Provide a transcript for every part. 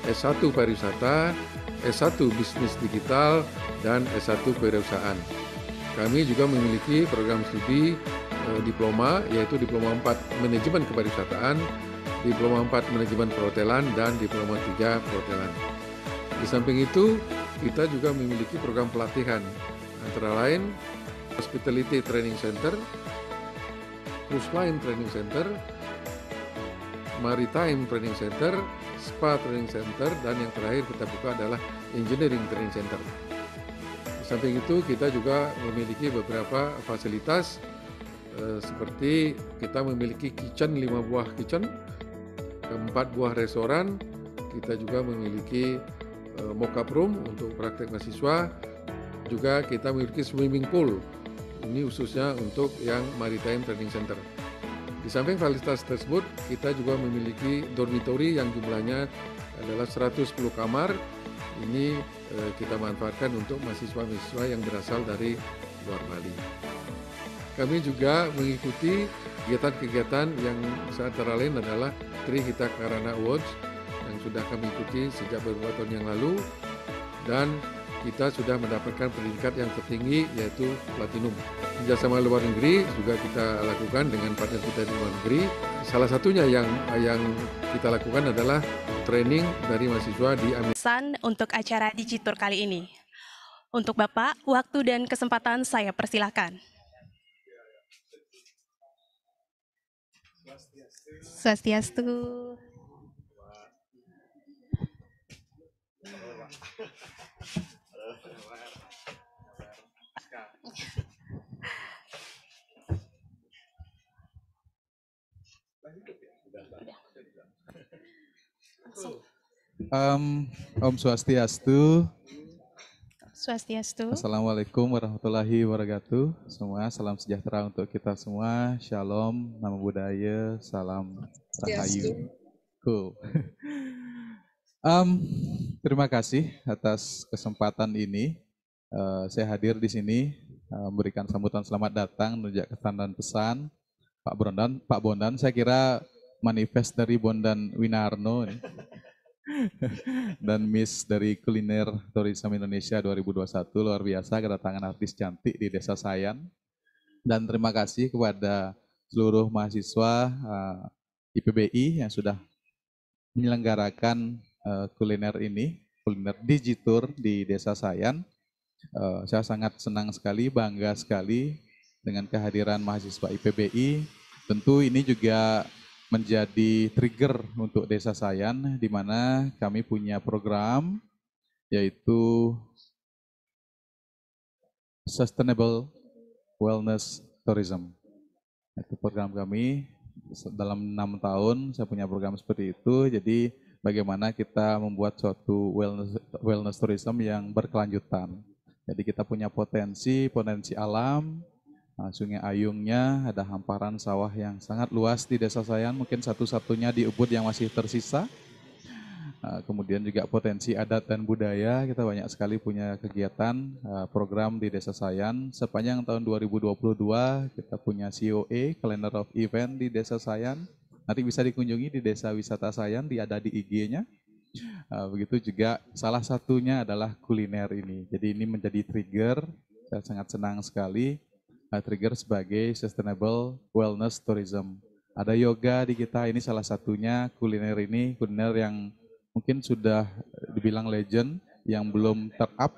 S1 Pariwisata, S1 Bisnis Digital, dan S1 Kewirausahaan. Kami juga memiliki program studi diploma, yaitu Diploma 4 Manajemen Kepariwisataan, Diploma 4 Manajemen Perhotelan, dan Diploma 3 Perhotelan. Di samping itu, kita juga memiliki program pelatihan, antara lain Hospitality Training Center, Cruise Line Training Center, Maritime Training Center, Spa Training Center, dan yang terakhir kita buka adalah Engineering Training Center. Di samping itu kita juga memiliki beberapa fasilitas seperti kita memiliki kitchen 5 buah kitchen, 4 buah restoran, kita juga memiliki mock-up room untuk praktek mahasiswa, juga kita memiliki swimming pool, ini khususnya untuk yang Maritime Training Center. Di samping fasilitas tersebut, kita juga memiliki dormitory yang jumlahnya adalah 110 kamar. Ini kita manfaatkan untuk mahasiswa-mahasiswa yang berasal dari luar Bali. Kami juga mengikuti kegiatan-kegiatan yang antara lain adalah Trihita Karana Awards yang sudah kami ikuti sejak beberapa tahun yang lalu, dan kita sudah mendapatkan predikat yang tertinggi yaitu Platinum. Kerjasama luar negeri juga kita lakukan dengan partner kita di luar negeri. Salah satunya yang kita lakukan adalah training dari mahasiswa di Amerika. Pesan untuk acara Digitur kali ini. Untuk Bapak, waktu dan kesempatan saya persilahkan. Swastiastu. Om Swastiastu. Swastiastu. Assalamualaikum warahmatullahi wabarakatuh. Semua salam sejahtera untuk kita semua. Shalom, namo buddhaya, salam rahayu. Cool. Terima kasih atas kesempatan ini. Saya hadir di sini memberikan sambutan selamat datang menunjuk kesan dan pesan Pak Bondan. Saya kira manifest dari Bondan Winarno nih. Dan Miss dari Kuliner Tourism Indonesia 2021, luar biasa kedatangan artis cantik di Desa Sayan. Dan terima kasih kepada seluruh mahasiswa IPBI yang sudah menyelenggarakan kuliner ini, kuliner Digitur di Desa Sayan. Saya sangat senang sekali, bangga sekali dengan kehadiran mahasiswa IPBI. Tentu ini juga menjadi trigger untuk Desa Sayan, di mana kami punya program yaitu Sustainable Wellness Tourism. Itu program kami dalam 6 tahun saya punya program seperti itu. Jadi bagaimana kita membuat suatu wellness tourism yang berkelanjutan. Jadi kita punya potensi alam. Sungai Ayungnya, ada hamparan sawah yang sangat luas di Desa Sayan, mungkin satu-satunya di Ubud yang masih tersisa. Kemudian juga potensi adat dan budaya, kita banyak sekali punya kegiatan program di Desa Sayan. Sepanjang tahun 2022 kita punya COE, Calendar of Event di Desa Sayan. Nanti bisa dikunjungi di Desa Wisata Sayan, ada di IG-nya. Begitu juga salah satunya adalah kuliner ini. Jadi ini menjadi trigger, saya sangat senang sekali. Trigger sebagai Sustainable Wellness Tourism. Ada yoga di kita, ini salah satunya. Kuliner ini, kuliner yang mungkin sudah dibilang legend, yang belum ter-up,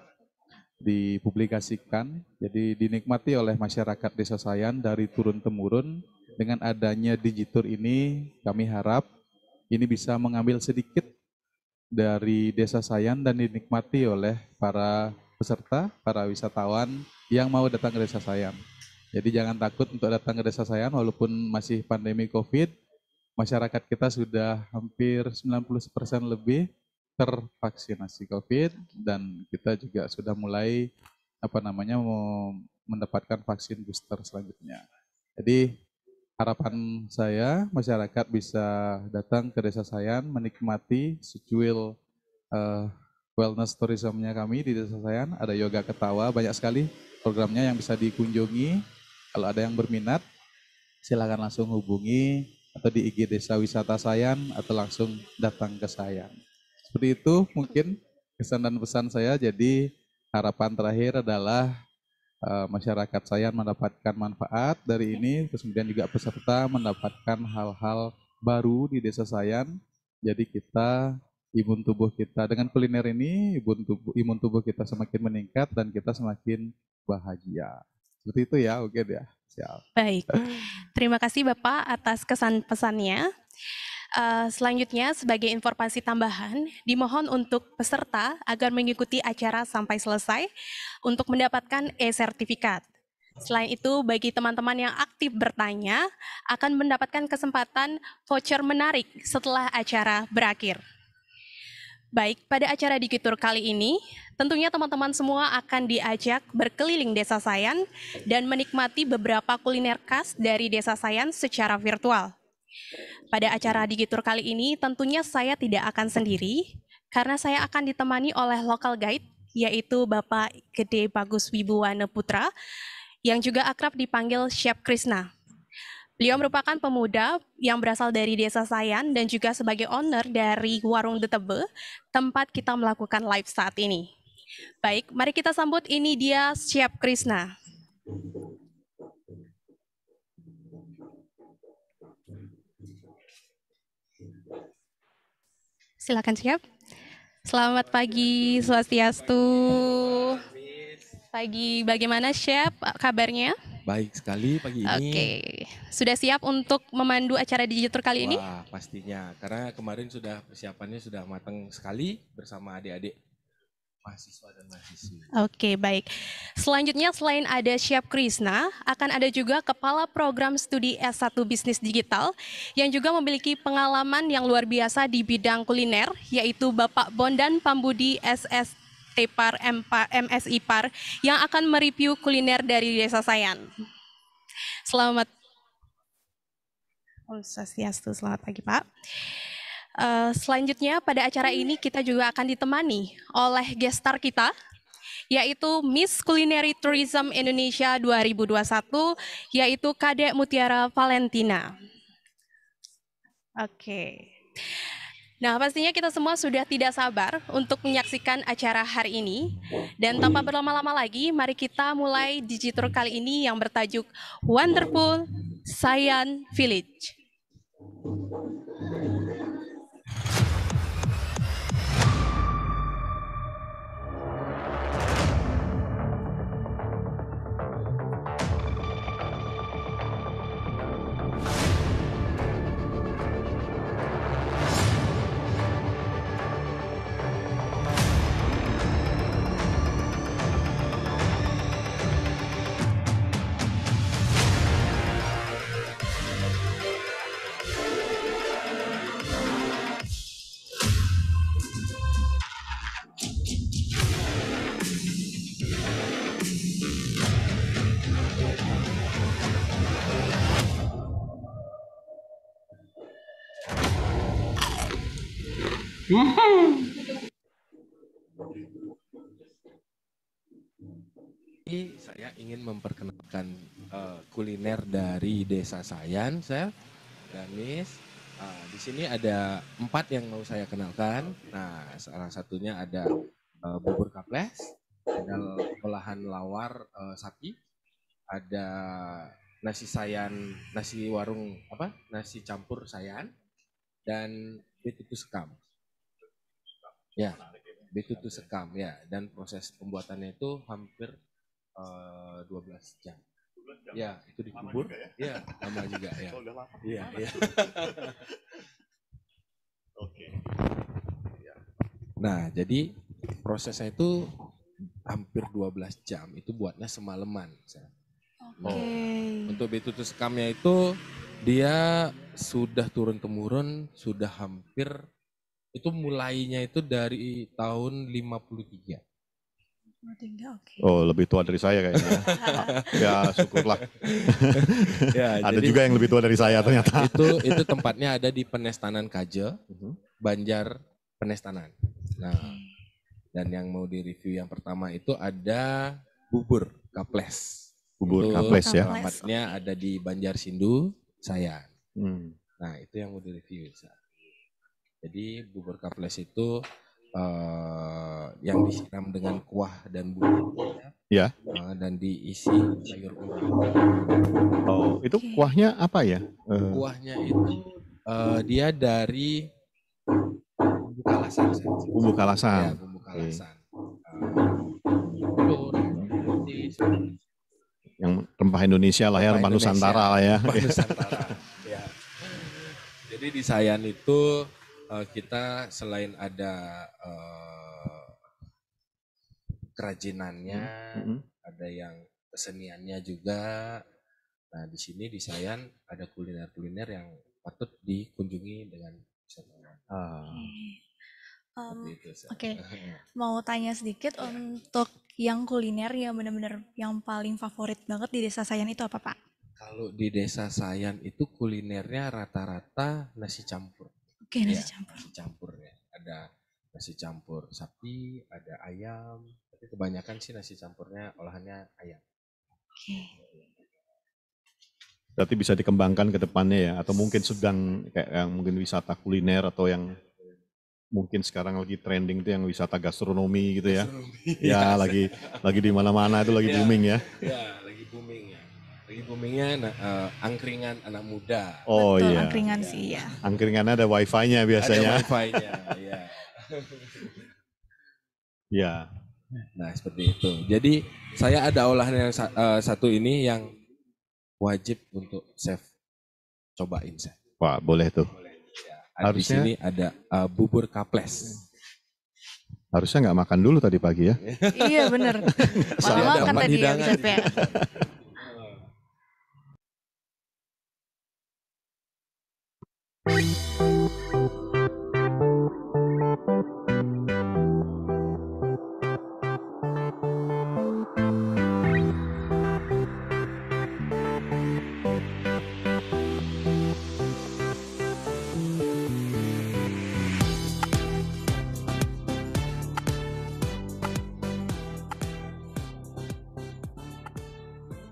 dipublikasikan. Jadi dinikmati oleh masyarakat Desa Sayan dari turun-temurun. Dengan adanya Digitur ini, kami harap ini bisa mengambil sedikit dari Desa Sayan dan dinikmati oleh para peserta, para wisatawan yang mau datang ke Desa Sayan. Jadi jangan takut untuk datang ke Desa Sayan walaupun masih pandemi COVID. Masyarakat kita sudah hampir 90% lebih tervaksinasi COVID dan kita juga sudah mulai mendapatkan vaksin booster selanjutnya. Jadi harapan saya masyarakat bisa datang ke Desa Sayan menikmati secuil wellness tourismnya kami di Desa Sayan. Ada yoga ketawa, banyak sekali programnya yang bisa dikunjungi. Kalau ada yang berminat, silakan langsung hubungi atau di IG Desa Wisata Sayan atau langsung datang ke Sayan. Seperti itu mungkin kesan dan pesan saya. Jadi harapan terakhir adalah masyarakat saya mendapatkan manfaat dari ini, terus kemudian juga peserta mendapatkan hal-hal baru di desa Sayan. Jadi kita imun tubuh kita dengan kuliner ini, imun tubuh kita semakin meningkat dan kita semakin bahagia. Seperti itu ya, oke ya. Siap. Baik, terima kasih Bapak atas kesan pesannya. Selanjutnya, sebagai informasi tambahan, dimohon untuk peserta agar mengikuti acara sampai selesai untuk mendapatkan e-sertifikat. Selain itu, bagi teman-teman yang aktif bertanya, akan mendapatkan kesempatan voucher menarik setelah acara berakhir. Baik, pada acara Digitur kali ini, tentunya teman-teman semua akan diajak berkeliling Desa Sayan dan menikmati beberapa kuliner khas dari Desa Sayan secara virtual. Pada acara Digitur kali ini, tentunya saya tidak akan sendiri, karena saya akan ditemani oleh local guide, yaitu Bapak Gede Bagus Wibuwana Putra, yang juga akrab dipanggil Chef Krishna. Beliau merupakan pemuda yang berasal dari Desa Sayan dan juga sebagai owner dari Warung Detebe, tempat kita melakukan live saat ini. Baik, mari kita sambut, ini dia Chef Krishna. Silakan Chef. Selamat pagi, Swastiastu. Pagi, bagaimana Chef kabarnya? Baik sekali pagi ini. Oke, sudah siap untuk memandu acara Digitur kali ini? Wah, pastinya. Karena kemarin persiapannya sudah matang sekali bersama adik-adik mahasiswa dan mahasiswi. Oke, baik. Selanjutnya, selain ada Chef Krishna, akan ada juga Kepala Program Studi S1 Bisnis Digital yang juga memiliki pengalaman yang luar biasa di bidang kuliner, yaitu Bapak Bondan Pambudi SST Par MSI Par yang akan mereview kuliner dari Desa Sayan. Selamat Om Swastiastu, selamat pagi Pak. Selanjutnya pada acara ini kita juga akan ditemani oleh guest star kita, yaitu Miss Culinary Tourism Indonesia 2021, yaitu Kadek Mutiara Valentina. Oke. Nah, pastinya kita semua sudah tidak sabar untuk menyaksikan acara hari ini. Dan tanpa berlama-lama lagi, mari kita mulai Digitur kali ini yang bertajuk Wonderful Sayan Village. Saya ingin memperkenalkan kuliner dari Desa Sayan, Chef dan Miss. Di sini ada 4 yang mau saya kenalkan. Nah, salah satunya ada bubur kaples, ada olahan lawar sapi, ada nasi sayan, nasi warung nasi campur sayan, dan betutu sekam. Ya, betutu sekam ya. Dan proses pembuatannya itu hampir 12 jam. Ya, itu dikubur. Ya, lama juga ya. Oh, udah lama. Iya, iya. Oke. Nah, jadi prosesnya itu hampir 12 jam. Itu buatnya semalaman. Oke. Untuk betutu sekamnya itu dia sudah turun-temurun, sudah hampir, itu mulainya itu dari tahun 53. Oh, lebih tua dari saya kayaknya. Ya, syukurlah. Ya, ada jadi juga yang lebih tua dari saya ternyata. Itu tempatnya ada di Penestanan Kaje, Banjar Penestanan. Nah, dan yang mau direview yang pertama itu ada bubur kaples. Bubur Itu kaples ya. alamatnya ada di Banjar Sindu, Sayan. Hmm. Nah, itu yang mau direview. Jadi bubur kaples itu yang disiram dengan kuah dan bumbu Ya. Dan diisi sayur urap. Oh, itu kuahnya apa ya? Kuahnya itu dia dari bumbu kalasan. Bumbu kalasan. Ya, bumbu kalasan. Telur, roti, Yang rempah Indonesia lah ya, rempah Nusantara lah ya. Rempah Nusantara. Ya. Jadi di Sayan itu kita selain ada kerajinannya, ada yang keseniannya juga. Nah, di sini di Sayan ada kuliner-kuliner yang patut dikunjungi dengan wisatawan. Oke. Mau tanya sedikit untuk yang kuliner yang benar-benar yang paling favorit banget di Desa Sayan itu apa, Pak? Kalau di Desa Sayan itu kulinernya rata-rata nasi campur. Oke, nasi campur. Nasi campur ya. Ada nasi campur sapi, ada ayam. Tapi kebanyakan sih nasi campurnya olahannya ayam. Oke. Berarti bisa dikembangkan ke depannya ya, atau mungkin sedang kayak yang mungkin wisata kuliner atau yang mungkin sekarang lagi trending itu yang wisata gastronomi gitu ya. Ya lagi di mana-mana itu lagi booming ya. Ya, lagi booming ya. Lagi boomingnya angkringan anak muda. Oh betul, iya. Angkringan sih ya. Angkringannya ada wifi-nya biasanya. Ada wifi-nya, ya. Ya. Nah, seperti itu. Jadi saya ada olahan yang satu ini yang wajib untuk chef cobain, Chef. Wah, boleh tuh. Harusnya di sini ada bubur kaples. Harusnya nggak makan dulu tadi pagi ya. Iya bener. Saya Malah makan dapat tadi ya, hidangan. Chef ya.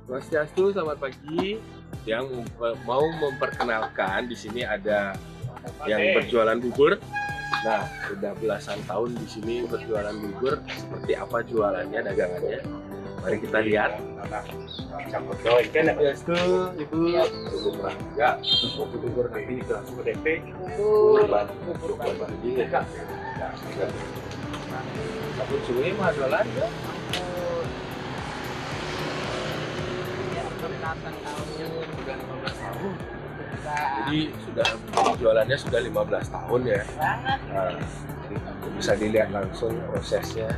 Swastiastu, selamat pagi. Yang mau memperkenalkan di sini ada yang berjualan bubur. Nah, sudah belasan tahun di sini berjualan bubur. Seperti apa jualannya, dagangannya? Mari kita lihat. Swastiastu, Ibu. Bubur praja. Bubur nanti bubur DP. Bubur bagi. Sabun suwi mah jualan ya. Jadi sudah jualannya sudah 15 tahun ya. Nah, bisa dilihat langsung prosesnya.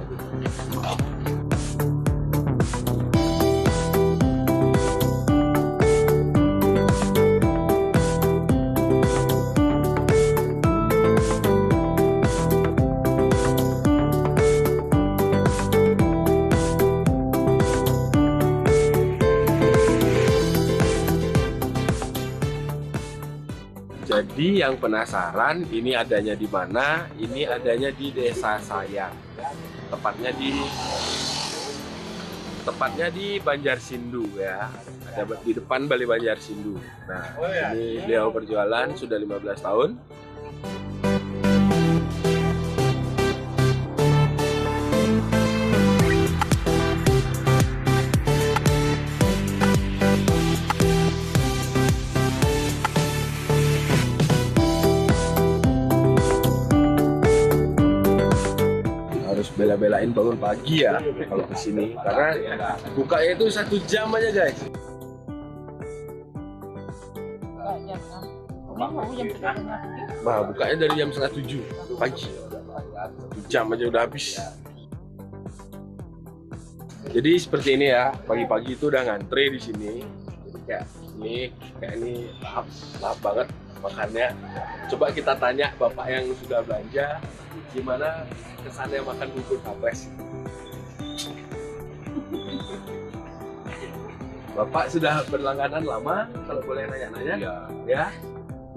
Jadi yang penasaran ini adanya di mana? Ini adanya di Desa Sayan. Tepatnya di Banjarsindu ya. Ada di depan Balai Banjarsindu. Nah, ini beliau berjualan sudah 15 tahun. Bela-belain bangun pagi ya kalau ke sini karena bukanya itu 1 jam aja guys. Nah, bukanya dari jam 6:30 pagi. 1 jam aja udah habis. Jadi seperti ini ya, pagi-pagi itu udah ngantri di sini. Jadi kayak ini lahap banget makannya. Coba kita tanya bapak yang sudah belanja gimana kesannya makan bubur kaples. Bapak sudah berlangganan lama, kalau boleh nanya-nanya? Ya.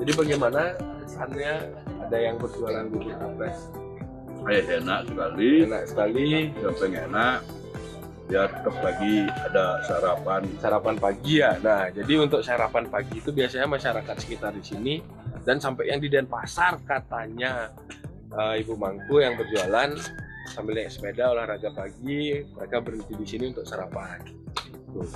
Jadi bagaimana kesannya ada yang berjualan bubur kaples? Enak sekali. Enak sekali. Yang enak. Ya tetap lagi ada Sarapan pagi ya. Nah, jadi untuk sarapan pagi itu biasanya masyarakat sekitar di sini dan sampai yang di Denpasar katanya ibu mangku yang berjualan sambil naik sepeda olahraga pagi, mereka berhenti di sini untuk sarapan. Tuh.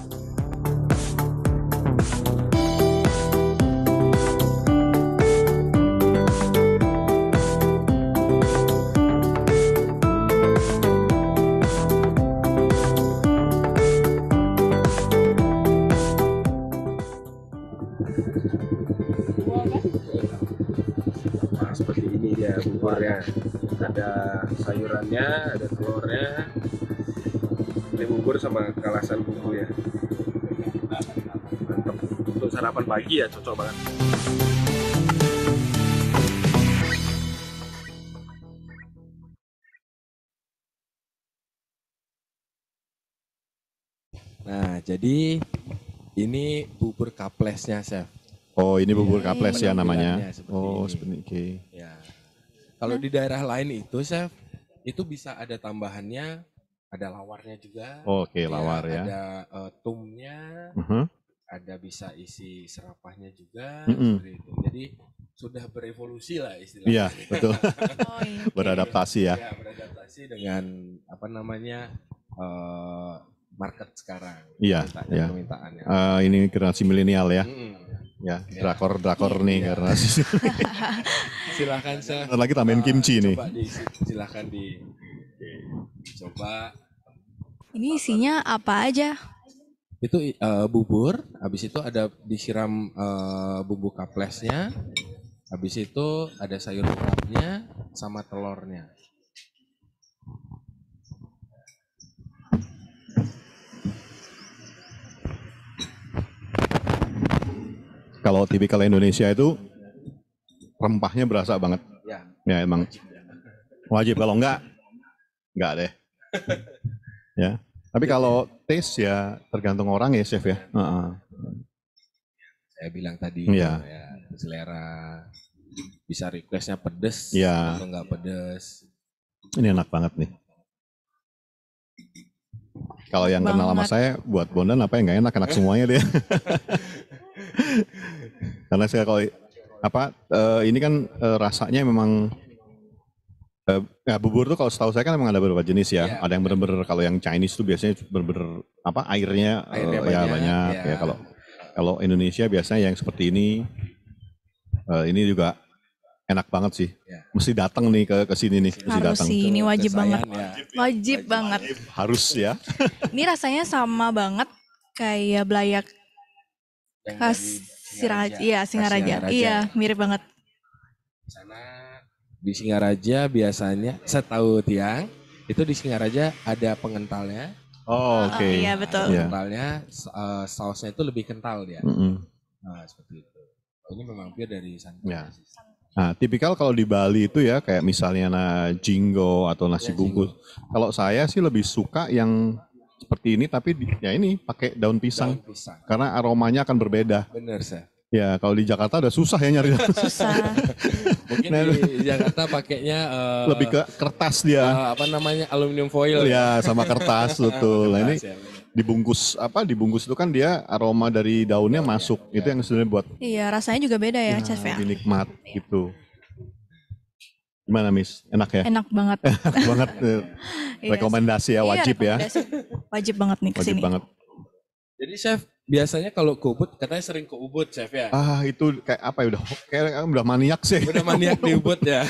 Nah, seperti ini dia buburnya. Ada sayurannya, ada telurnya. Ini bubur sama kalasan bumbu ya. Mantap. Untuk sarapan pagi ya cocok banget. Nah, jadi ini bubur kaplesnya, Chef. Oh, ini bubur Ya, kaples ya namanya. penampilannya seperti Oh, ini. seperti ini. Ya. Kalau di daerah lain itu, Chef, itu bisa ada tambahannya, ada lawarnya juga. Oke, lawar ya. Ada tumnya, Mhm. ada bisa isi serapahnya juga, Mm-mm. seperti itu. Jadi sudah berevolusi lah istilahnya. Iya, betul. Oh iya. oke. Beradaptasi ya. Ya, beradaptasi dengan apa namanya market sekarang. Iya, iya. Permintaannya. Ini generasi milenial ya. Mm-mm. Ya, Ya. drakor nih Iya. karena Silakan, Chef. Bentar lagi tambahin kimchi nih. Silakan dicoba. Ini isinya apa aja? Itu bubur, habis itu ada disiram bumbu kaplesnya, habis itu ada sayur urapnya sama telurnya. Kalau tipikal Indonesia itu rempahnya berasa banget. Ya, Ya emang wajib, kalau enggak deh. Ya. Tapi kalau taste ya tergantung orang ya, Chef ya. Heeh. saya bilang tadi Iya. ya, selera. Bisa requestnya pedes Iya. atau enggak pedes. Ini enak banget nih. Kalau yang kenal sama Banget. saya buat Bondan apa yang nggak enak semuanya dia. Karena saya kalau ini kan rasanya memang ya bubur tuh kalau setahu saya kan memang ada beberapa jenis ya. Iya, Ada yang bener-bener kalau yang Chinese tuh biasanya bener-bener airnya Airnya ya banyak, banyak ya. ya. Kalau Indonesia biasanya yang seperti ini juga enak banget sih. Ya. Mesti datang nih ke sini nih, mesti Harus datang. sih, ini wajib banget. Ya. Wajib banget. Harus ya. Ini rasanya sama banget kayak belayak Yang khas dari Singaraja. Iya, Singaraja. Iya, mirip banget. Sana di Singaraja biasanya setahu Tiang itu di Singaraja ada pengentalnya. Oh, oke. Iya, betul. Iya. Kentalnya sausnya itu lebih kental dia. Mm-mm. Nah, seperti itu. Ini memang pure dari sana. Ya. Nah, tipikal kalau di Bali itu ya kayak misalnya jinggo atau nasi Ya, bungkus. Kalau saya sih lebih suka yang seperti ini tapi ya ini pakai daun pisang Daun pisang. karena aromanya akan berbeda. Bener, Sir. Ya, kalau di Jakarta udah susah ya nyari. Susah. Mungkin Nah, di Jakarta pakainya Lebih ke kertas dia. apa namanya aluminium foil. Ya, sama kertas betul. Nah, ini Kertas, ya, bener. dibungkus itu kan dia aroma dari daunnya masuk. Itu yang sebenarnya buat Iya, rasanya juga beda ya, Chef ya. lebih nikmat gitu. Gimana, Miss? Enak ya? Enak banget. Enak banget. Iya, Rekomendasi ya, iya, wajib ya. rekomendasi. Wajib banget nih Wajib kesini. banget. Jadi Chef, biasanya kalau ke Ubud katanya sering ke Ubud, Chef ya. Itu kayak apa ya, udah maniak sih. Udah maniak di Ubud ya.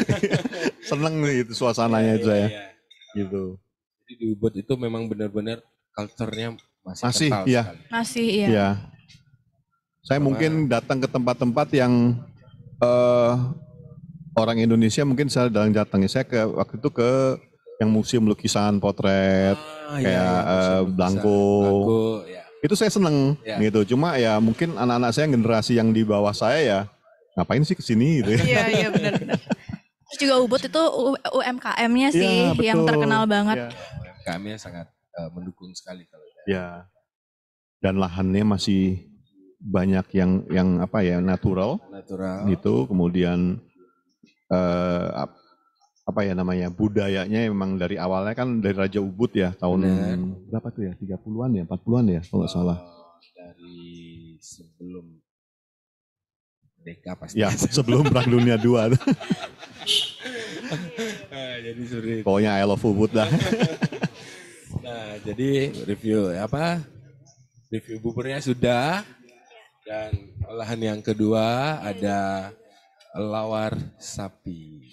Seneng nih itu suasananya itu saya. Iya. Gitu. Jadi di Ubud itu memang benar-benar culture-nya masih Masih, kental iya. sekali. Masih iya. Ya. Saya mungkin datang ke tempat-tempat yang orang Indonesia mungkin saya datang. Saya waktu itu ke yang museum lukisan potret kayak Blanco. Blanco, ya. Itu saya seneng Ya. gitu. Cuma ya mungkin anak-anak saya generasi yang di bawah saya ya ngapain sih kesini gitu ya. Iya, iya benar-benar. Terus juga Ubud itu UMKM-nya sih Iya, yang betul. terkenal banget. Ya. Kami sangat mendukung sekali kalau Ya. Dan lahannya masih banyak yang natural natural. gitu. Kemudian budayanya memang dari awalnya kan dari Raja Ubud ya tahun Bener. berapa tuh ya, 30-an ya, 40-an ya kalau nggak salah. Dari sebelum Merdeka pasti. Ya, sebelum Perang Dunia II. Jadi sulit. Pokoknya I love Ubud dah. Nah, jadi review buburnya sudah, dan olahan yang kedua ada lawar sapi.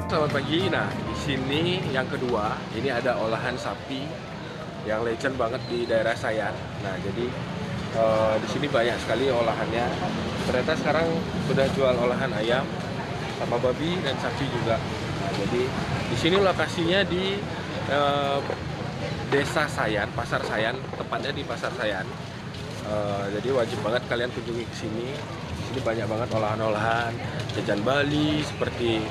Selamat pagi. Nah, di sini yang kedua, ini ada olahan sapi yang legend banget di daerah Sayan. Nah, jadi di sini banyak sekali olahannya. Ternyata sekarang sudah jual olahan ayam, sama babi dan sapi juga. Nah, jadi di sini lokasinya di Desa Sayan, Pasar Sayan, tepatnya di Pasar Sayan. Jadi wajib banget kalian kunjungi ke sini. Di sini banyak banget olahan-olahan jajan Bali seperti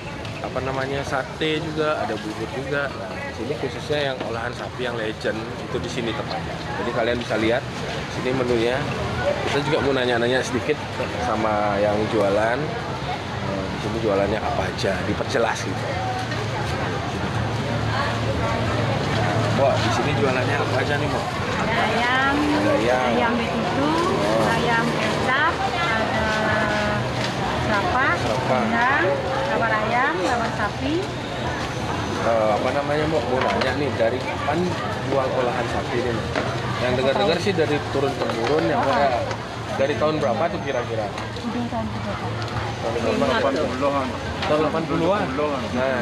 sate juga, ada bubur juga. Nah, di sini khususnya yang olahan sapi yang legend itu di sini tepatnya. Jadi kalian bisa lihat sini menunya. Kita juga mau nanya-nanya sedikit sama yang jualan. Di sini jualannya apa aja, diperjelas gitu. Wah, di sini jualannya apa aja nih, Mo? Ada ayam betutu, ayam kecap, ada serapah, rendang, lawar ayam, lawar sapi. Mo? Mau nanya nih, dari kapan jual olahan sapi ini? Yang dengar-dengar sih dari turun-temurun ya, Pak. Dari tahun berapa tuh kira-kira? Tahun 80-an. Tahun 80-an. Nah,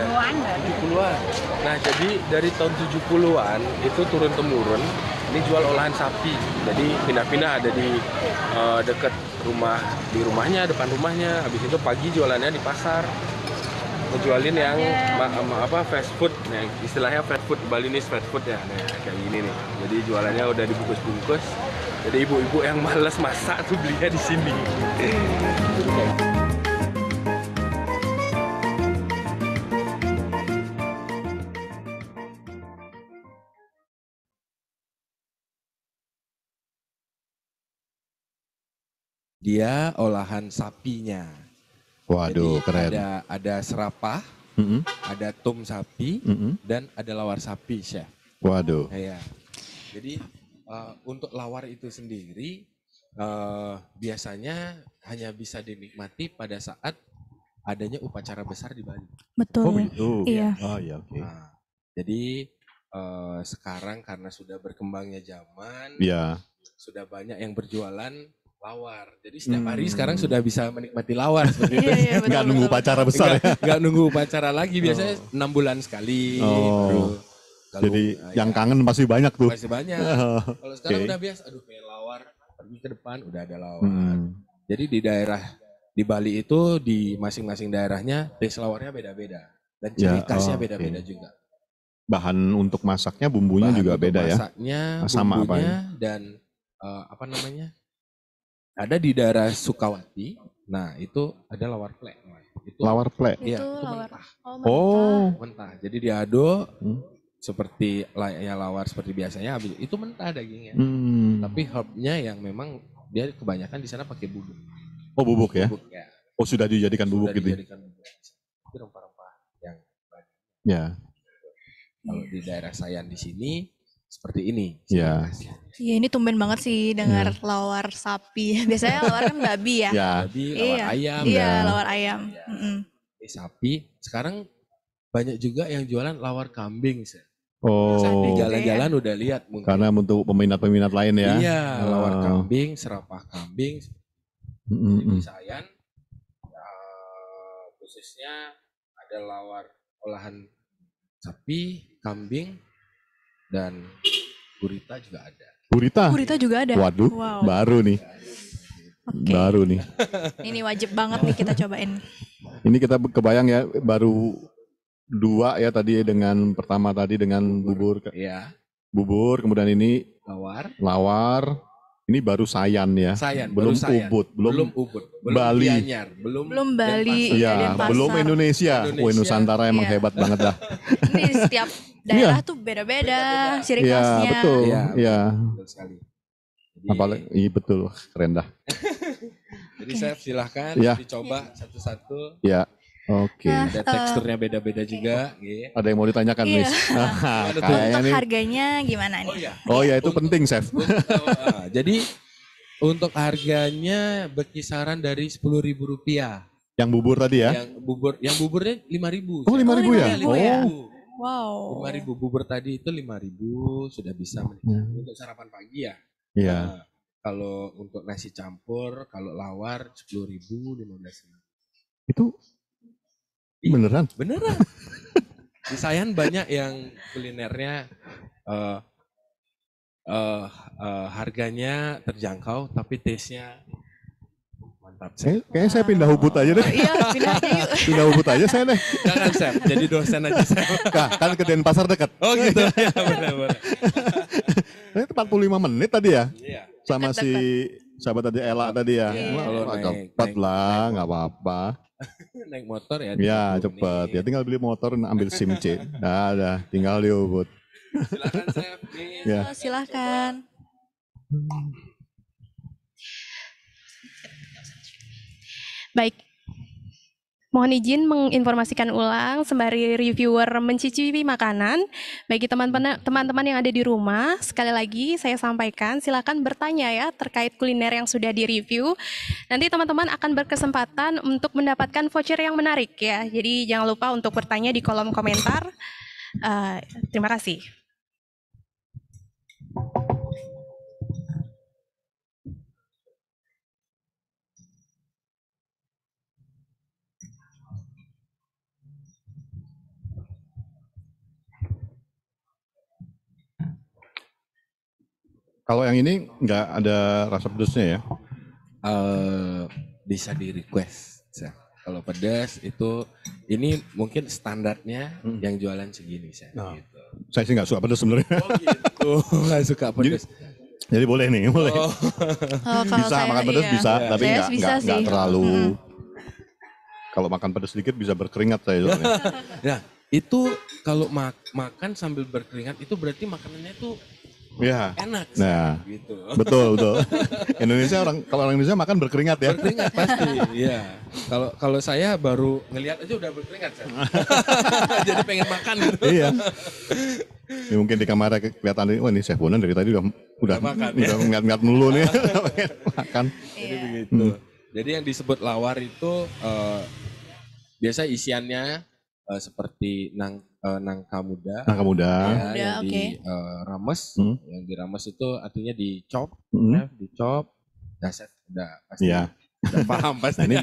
70-an. Nah, jadi dari tahun 70-an itu turun-temurun ini jual olahan sapi. Jadi pindah-pindah ada di dekat rumah, di rumahnya, depan rumahnya. Habis itu pagi jualannya di pasar. Ngejualin yang fast food, nah, istilahnya fast food, Balinese fast food ya, nah, kayak gini nih. Jadi jualannya udah dibungkus-bungkus. Jadi ibu-ibu yang malas masak tuh belinya di sini. Dia olahan sapinya. Waduh, jadi keren. Ada serapah, ada tum sapi, dan ada lawar sapi, Chef. Waduh. Ya. Jadi untuk lawar itu sendiri biasanya hanya bisa dinikmati pada saat adanya upacara besar di Bali. Betul. Oh begitu. Iya. Oh iya, oke. Nah, jadi sekarang karena sudah berkembangnya zaman, Iya. sudah banyak yang berjualan lawar. Jadi setiap hari sekarang sudah bisa menikmati lawar seperti itu. Iya, Nggak nunggu upacara besar ya. Nggak nunggu upacara lagi, biasanya 6 bulan sekali. Baru. Jadi yang kangen pasti banyak tuh. Masih banyak. Kalau sekarang udah biasa, aduh pengen lawar, pergi ke depan udah ada lawar. Jadi di daerah di Bali itu di masing-masing daerahnya taste lawarnya beda-beda dan ciri khasnya beda-beda juga. Bahan untuk masaknya, bumbunya juga beda ya. Masaknya, Sama bumbunya dan ada di daerah Sukawati. Nah, itu ada lawar plek. Itu lawar plek. Iya, Itu itu lawar. mentah. Mentah. Jadi diaduk seperti layaknya lawar seperti biasanya, habis itu mentah dagingnya. Tapi herbnya yang memang dia kebanyakan di sana pakai bubuk. Oh, bubuk ya? Bubuk, ya. Oh, sudah dijadikan bubuk gitu. Dijadikan bubuk. Itu rempah-rempah yang banyak. Ya. Iya. Kalau di daerah Sayan di sini seperti ini. Iya. Iya, ini tumben banget sih dengar lawar sapi. Biasanya lawar kan babi ya. Ya. Babi, lawar ayam. Iya, lawar ayam. Ini sapi. Sekarang banyak juga yang jualan lawar kambing. Oh. Di jalan-jalan udah lihat mungkin. Karena untuk peminat-peminat lain ya. Iya, lawar kambing, serapah kambing. Di Sayan khususnya ada lawar olahan sapi, kambing, dan gurita juga ada. Gurita? Gurita juga ada. Waduh, Wow. baru nih. Oke. Baru nih. Ini wajib banget nih kita cobain. Ini kita kebayang ya, baru 2 ya tadi dengan pertama tadi dengan bubur, Iya. bubur, kemudian ini lawar. Ini baru sayan ya. Belum baru sayan. ubud, belum ubud, belum Bali. Gianyar, belum Bali, Iya, Denpasar. belum Indonesia. Wah, Nusantara emang Iya. hebat banget dah. Ini setiap daerah tuh beda-beda ciri Iya, khasnya. betul. Iya. Betul sekali. Jadi, Apalagi, iya betul, keren dah. Jadi Chef silahkan Iya. dicoba satu-satu. Ya, oke. Ada teksturnya beda-beda juga. Gitu. Ada yang mau ditanyakan, Iya. Miss? Kayaknya Untuk nih. harganya gimana nih? Oh ya, itu penting, Chef. Jadi untuk harganya berkisaran dari Rp10.000. Yang bubur tadi ya? Yang buburnya 5.000. Oh, 5.000 ya? Oh. Wow. 5.000 bubur tadi itu 5.000 sudah bisa menikmati untuk sarapan pagi ya. Iya. Nah, kalau untuk nasi campur, kalau lawar 10.000, 15.000. Itu beneran? Beneran. Di Sayan banyak yang kulinernya harganya terjangkau tapi taste-nya mantap. Kayaknya saya pindah Ubud aja deh. Iya, pindah aja yuk. Pindah Ubud aja saya deh. Jangan Chef, jadi dosen aja Chef. Kan ke Denpasar dekat. Oh gitu. Ya, benar-benar. Ini 45 menit tadi ya? Iya. Sama si sahabat tadi Ella tadi ya. Iya. Wah, Kalau cepet lah, nggak apa-apa. Naik motor ya. Ya 30 cepet. menit. Ya tinggal beli motor, ambil SIM C. Dah, tinggal di Ubud. Silakan Chef. Nih. Ya. Oh, silahkan. Baik, mohon izin menginformasikan ulang sembari reviewer mencicipi makanan. Bagi teman-teman yang ada di rumah, sekali lagi saya sampaikan silakan bertanya ya terkait kuliner yang sudah direview. Nanti teman-teman akan berkesempatan untuk mendapatkan voucher yang menarik ya. Jadi jangan lupa untuk bertanya di kolom komentar. Terima kasih. Kalau yang ini nggak ada rasa pedasnya ya? Bisa di request. Kalau pedas itu ini mungkin standarnya yang jualan segini Chef. Gitu. Saya sih nggak suka pedas sebenarnya. Oh gitu, nggak suka pedas. Jadi boleh nih, boleh. Oh, kalau Bisa saya, makan pedas iya. bisa, tapi Saya nggak bisa sih. terlalu. Kalau makan pedas sedikit bisa berkeringat saya soalnya. Nah itu kalau makan sambil berkeringat itu berarti makanannya itu Ya. enak. Nah, Gitu. betul. Indonesia kalau orang Indonesia makan berkeringat ya. Berkeringat pasti. Iya. Kalau saya baru ngelihat aja udah berkeringat. Jadi pengen makan gitu. Iya. Ya, mungkin di kamar kelihatan ini, wah ini Chef Bonan dari tadi udah makan, udah ngeliat mulu nih makan. Jadi begitu. Jadi yang disebut lawar itu biasa isiannya seperti nangka muda. Nangka muda. Ya, yang di rames. Yang di rames itu artinya dicop, ya, dicop. Nah, Chef udah pasti Iya. udah paham pasti. Nah, ini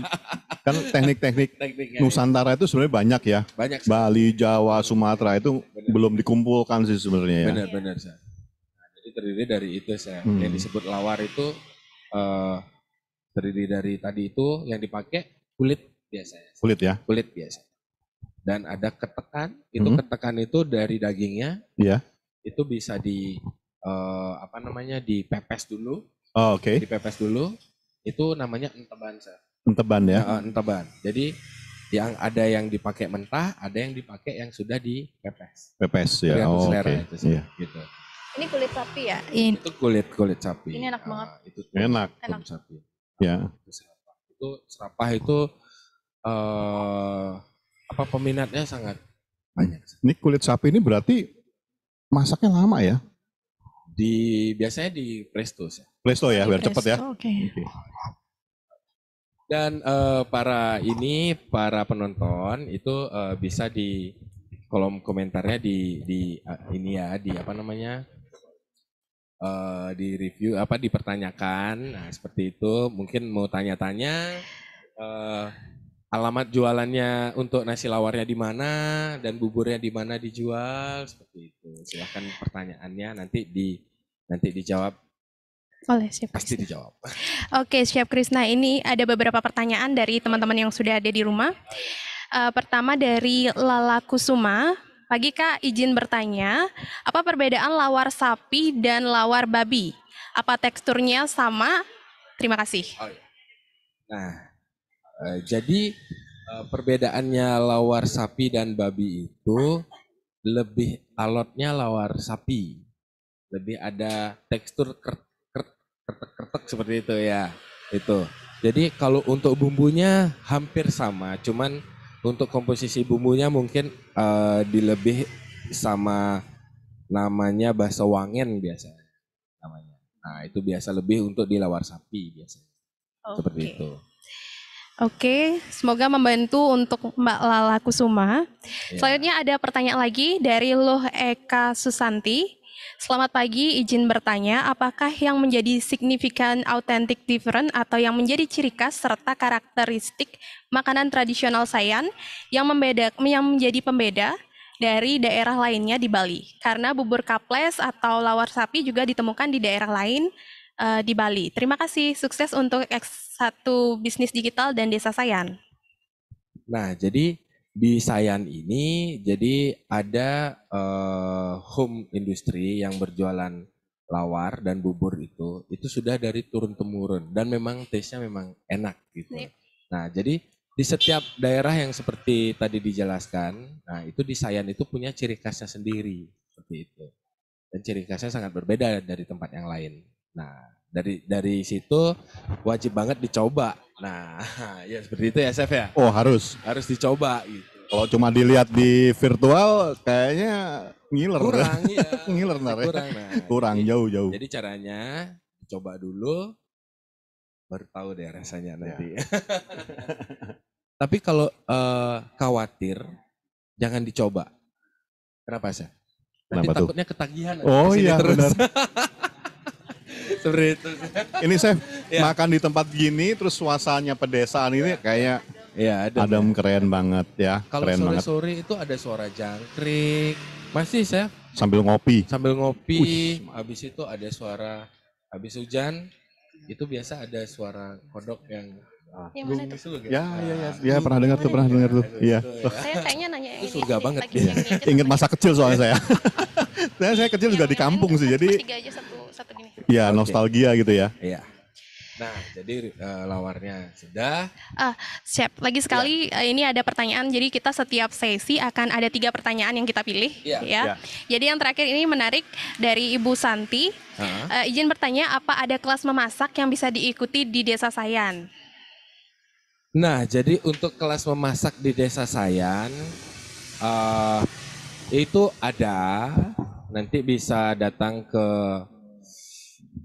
kan teknik-teknik Tekniknya, Nusantara itu sebenarnya banyak ya. banyak. Bali, Jawa, Sumatera itu belum dikumpulkan sih sebenarnya ya. Benar-benar Chef. Nah, jadi terdiri dari itu Chef. Yang disebut lawar itu terdiri dari tadi itu yang dipakai kulit biasanya. Kulit ya. Kulit biasa. Dan ada ketekan, itu ketekan itu dari dagingnya. Iya. Itu bisa dipepes dulu. Oh, oke. Dipepes dulu. Itu namanya enteban, Chef. Enteban ya. Enteban. Jadi yang ada yang dipakai mentah, ada yang dipakai yang sudah dipepes. Pepes ya. Tergantung Oh, selera oke. itu, Chef. Iya. Gitu. Ini kulit sapi ya? Itu kulit sapi. Ini enak banget. Itu Enak. kulit sapi. Ya. Itu serapah itu peminatnya sangat banyak. Ini kulit sapi ini berarti masaknya lama ya? Biasanya di presto ya. Presto ya, biar cepat ya. Oke. Oke. Dan para penonton itu bisa di kolom komentarnya di review dipertanyakan. Nah, seperti itu. Mungkin mau tanya-tanya alamat jualannya untuk nasi lawarnya di mana dan buburnya di mana dijual seperti itu. Silahkan pertanyaannya nanti dijawab Oleh Chef pasti Krishna. dijawab. Oke, Chef Krishna, ini ada beberapa pertanyaan dari teman-teman yang sudah ada di rumah. Pertama dari Lala Kusuma. Pagi Kak, izin bertanya, apa perbedaan lawar sapi dan lawar babi? Apa teksturnya sama? Terima kasih. Nah, jadi perbedaannya lawar sapi dan babi itu lebih alotnya lawar sapi. Lebih ada tekstur kertek seperti itu ya. Itu. Jadi kalau untuk bumbunya hampir sama, cuman untuk komposisi bumbunya mungkin dilebih sama namanya bakso wangen biasa namanya. Nah, itu biasa lebih untuk di lawar sapi biasanya. Seperti itu. Oke, semoga membantu untuk Mbak Lala Kusuma. Selanjutnya ada pertanyaan lagi dari Loh Eka Susanti. Selamat pagi, izin bertanya, apakah yang menjadi signifikan authentic different atau yang menjadi ciri khas serta karakteristik makanan tradisional Sayan yang menjadi pembeda dari daerah lainnya di Bali? Karena bubur kaples atau lawar sapi juga ditemukan di daerah lain di Bali. Terima kasih, sukses untuk X1 Bisnis Digital dan Desa Sayan. Nah, jadi di Sayan ini jadi ada home industry yang berjualan lawar dan bubur itu sudah dari turun temurun dan memang taste-nya memang enak gitu. Nah, jadi di setiap daerah yang seperti tadi dijelaskan, nah itu di Sayan itu punya ciri khasnya sendiri seperti itu. Dan ciri khasnya sangat berbeda dari tempat yang lain. Nah, dari situ wajib banget dicoba. Nah, ya seperti itu ya, Chef ya. Oh, harus dicoba gitu. Kalau cuma dilihat di virtual kayaknya ngiler. Kurang ya. Ngiler kurang jauh-jauh. Jadi caranya coba dulu baru tahu deh rasanya nanti. Tapi kalau khawatir jangan dicoba. Kenapa sih? Nanti takutnya ketagihan. Oh iya benar. Seperti itu. Ini Chef, makan di tempat gini terus suasananya pedesaan ini kayaknya adem keren banget ya. Kalau sore-sore itu ada suara jangkrik. Masih Chef. Sambil ngopi. Habis itu ada suara, habis hujan itu biasa ada suara kodok yang Ya pernah dengar tuh, Iya. Saya kayaknya nanya itu surga banget. Ingat masa kecil soalnya saya. Saya kecil juga di kampung sih, jadi ya nostalgia gitu ya. Iya. Nah, jadi lawarnya sudah. Chef, lagi sekali ini ada pertanyaan. Jadi kita setiap sesi akan ada 3 pertanyaan yang kita pilih. Jadi yang terakhir ini menarik dari Ibu Santi. Izin bertanya, apa ada kelas memasak yang bisa diikuti di Desa Sayan? Nah, jadi untuk kelas memasak di Desa Sayan itu ada. Nanti bisa datang ke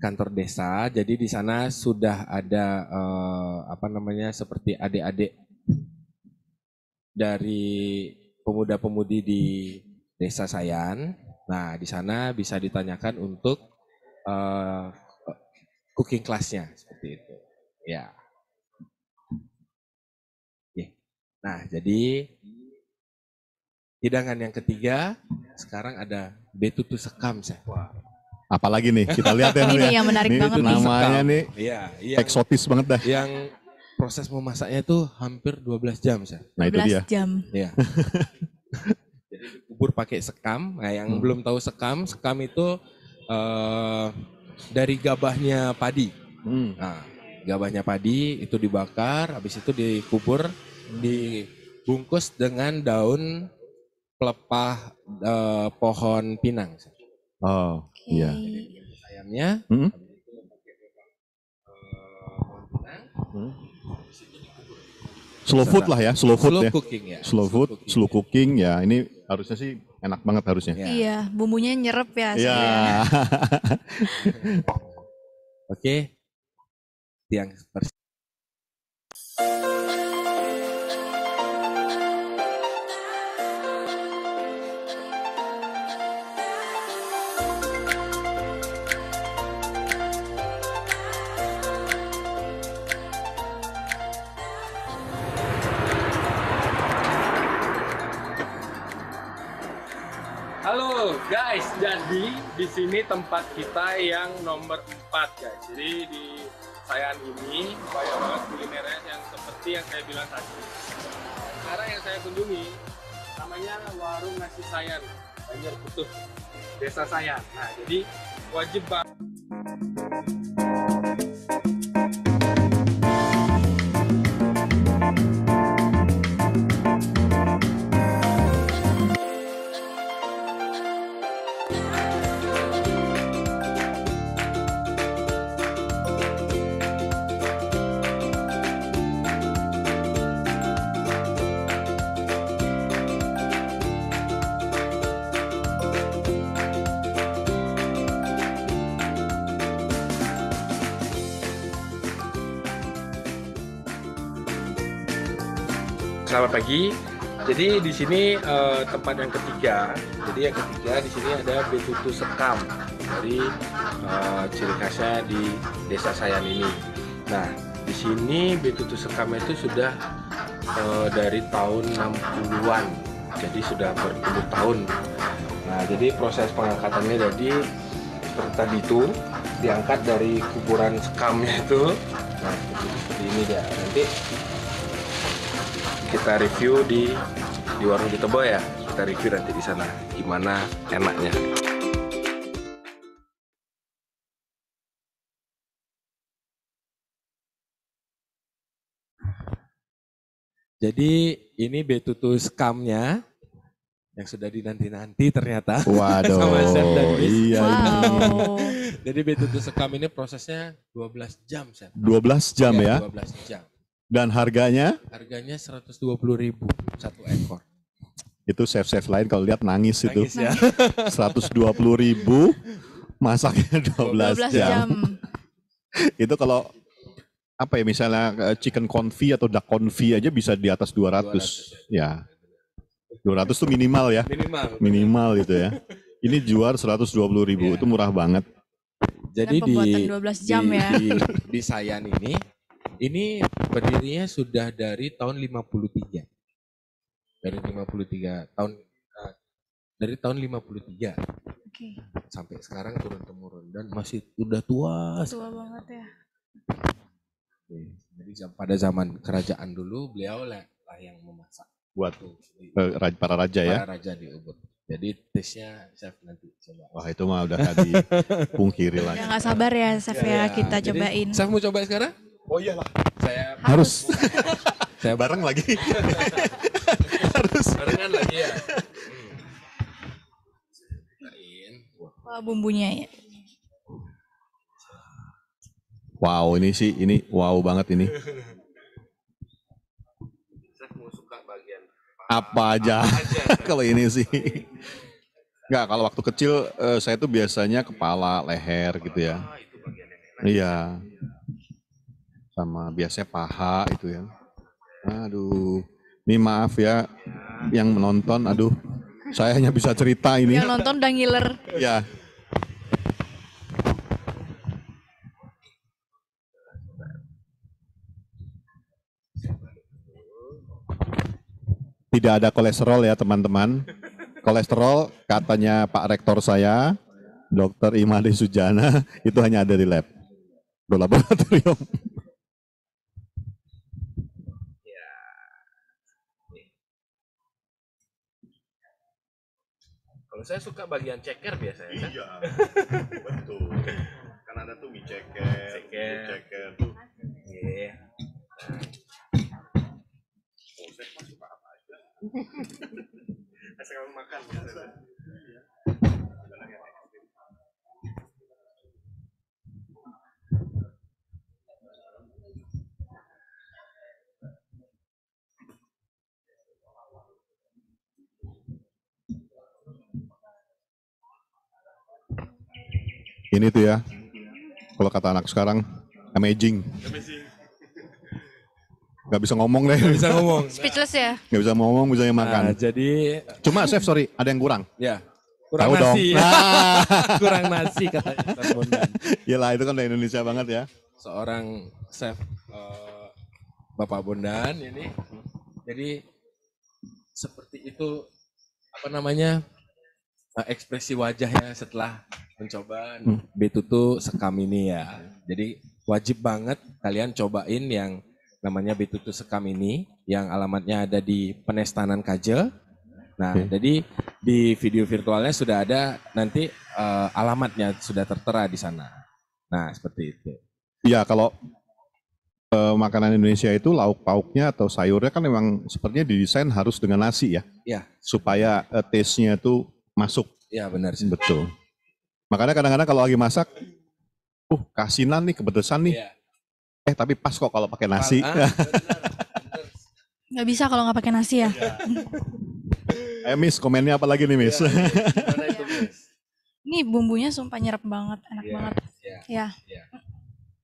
kantor desa. Jadi di sana sudah ada seperti adik-adik dari pemuda-pemudi di Desa Sayan. Nah, di sana bisa ditanyakan untuk cooking class-nya seperti itu. Ya. Nah, jadi hidangan yang ketiga sekarang ada betutu sekam, Chef. Apalagi nih kita lihat ya. Ini yang menarik banget nih. Namanya nih eksotis banget dah. Yang proses memasaknya itu hampir 12 jam, Chef. Nah, itu dia. 12 jam. Iya. Jadi bubur pakai sekam. Nah, yang belum tahu sekam itu dari gabahnya padi. Nah, gabahnya padi itu dibakar, habis itu dikubur, dibungkus dengan daun pelepah pohon pinang. Oh, iya. Ayamnya, slow food lah ya, slow food ya. Slow cooking ya. Ini harusnya sih enak banget harusnya. Iya, bumbunya nyerep ya. Iya. Oke. Tiang Halo guys, Jadi di sini tempat kita yang nomor 4 guys. Jadi di Sayan ini banyak banget kulinernya yang seperti yang saya bilang tadi. Sekarang yang saya kunjungi namanya Warung Nasi Sayan, Banjar Putih, Desa Sayan. Nah, jadi wajib banget. Selamat pagi. Jadi di sini tempat yang ketiga. Jadi yang ketiga di sini ada betutu sekam dari ciri khasnya di Desa Sayan ini. Nah, di sini betutu sekam itu sudah dari tahun 60-an. Jadi sudah berpuluh tahun. Nah, jadi proses pengangkatannya jadi seperti tadi itu diangkat dari kuburan sekamnya itu. Nah, seperti ini dia. Nanti kita review di warung di Tebo ya. Kita review nanti di sana gimana enaknya. Jadi ini betutu skamnya yang sudah dinanti-nanti ternyata. Waduh, sama Chef dan Miss. iya ini. Jadi betutu sekam ini prosesnya 12 jam, Chef. 12 jam ya? 12 jam. Dan harganya? Harganya 120.000 satu ekor. Itu chef-chef lain kalau lihat nangis itu. Ya. 120.000 masaknya 12 jam. Itu kalau apa ya, misalnya chicken confit atau duck confit aja bisa di atas 200. Ya. 200 tuh minimal ya. Minimal itu ya. Ini jual 120.000, itu murah banget. Jadi di 12 jam ya. Di Sayan ini berdirinya sudah dari tahun 53. Dari 53 tahun dari tahun 53. Oke. Sampai sekarang turun-temurun dan masih udah tua. Tua banget ya. Jadi pada zaman kerajaan dulu beliau lah yang memasak buat para raja ya. Para raja di Ubud. Jadi taste-nya Chef nanti coba. Wah, itu mah udah tadi pungkiri lagi. Ya nggak sabar ya Chef ya, kita jadi, cobain. Chef mau coba sekarang? Oh iyalah. Saya harus. Saya bareng lagi. Harus. Barengan lagi ya. Wah, bumbunya ya. Wow, ini wow banget ini. Chef mau suka bagian apa aja kalau ini sih. Enggak, kalau waktu kecil saya tuh biasanya kepala, leher gitu ya. Iya. Sama biasanya paha itu ya. Aduh, ini maaf ya yang menonton, aduh. Saya hanya bisa cerita ini. Yang nonton udah ngiler. Iya. Tidak ada kolesterol ya teman-teman. Kolesterol katanya Pak Rektor saya, Dr. Imade Sujana, itu hanya ada di lab. Di laboratorium. Kalau saya suka bagian ceker biasanya. Iya, betul. Kan ada tuh mie ceker tuh. Iya. Saya suka apa aja. Asal makan biasanya. Ini tuh ya, kalau kata anak sekarang, amazing. Gak bisa ngomong deh. Gak bisa ngomong. Speechless ya? Gak bisa ngomong, bisa makan. Nah, jadi... Cuma Chef, sorry, ada yang kurang. Ya, kurang tahu nasi. Dong. Nah. Kurang nasi katanya. Iyalah, itu kan udah Indonesia banget ya. Seorang chef Bapak Bondan ini. Jadi seperti itu, apa namanya, ekspresi wajahnya setelah mencoba betutu sekam ini ya. Jadi wajib banget kalian cobain yang namanya betutu sekam ini, yang alamatnya ada di Penestanan Kajel. Nah, jadi di video virtualnya sudah ada nanti alamatnya sudah tertera di sana. Nah, seperti itu. Iya, kalau makanan Indonesia itu lauk pauknya atau sayurnya kan memang sepertinya didesain harus dengan nasi ya. Iya. Supaya taste-nya itu masuk. Iya, benar sih. Betul. Makanya kadang-kadang kalau lagi masak, kasinan nih, kepedesan nih. Iya. Tapi pas kok kalau pakai nasi. Nggak bisa kalau nggak pakai nasi ya. Ayo Miss, komennya apa lagi nih Miss? Gimana itu, Miss? Ini bumbunya sumpah nyerap banget, enak banget. Iya.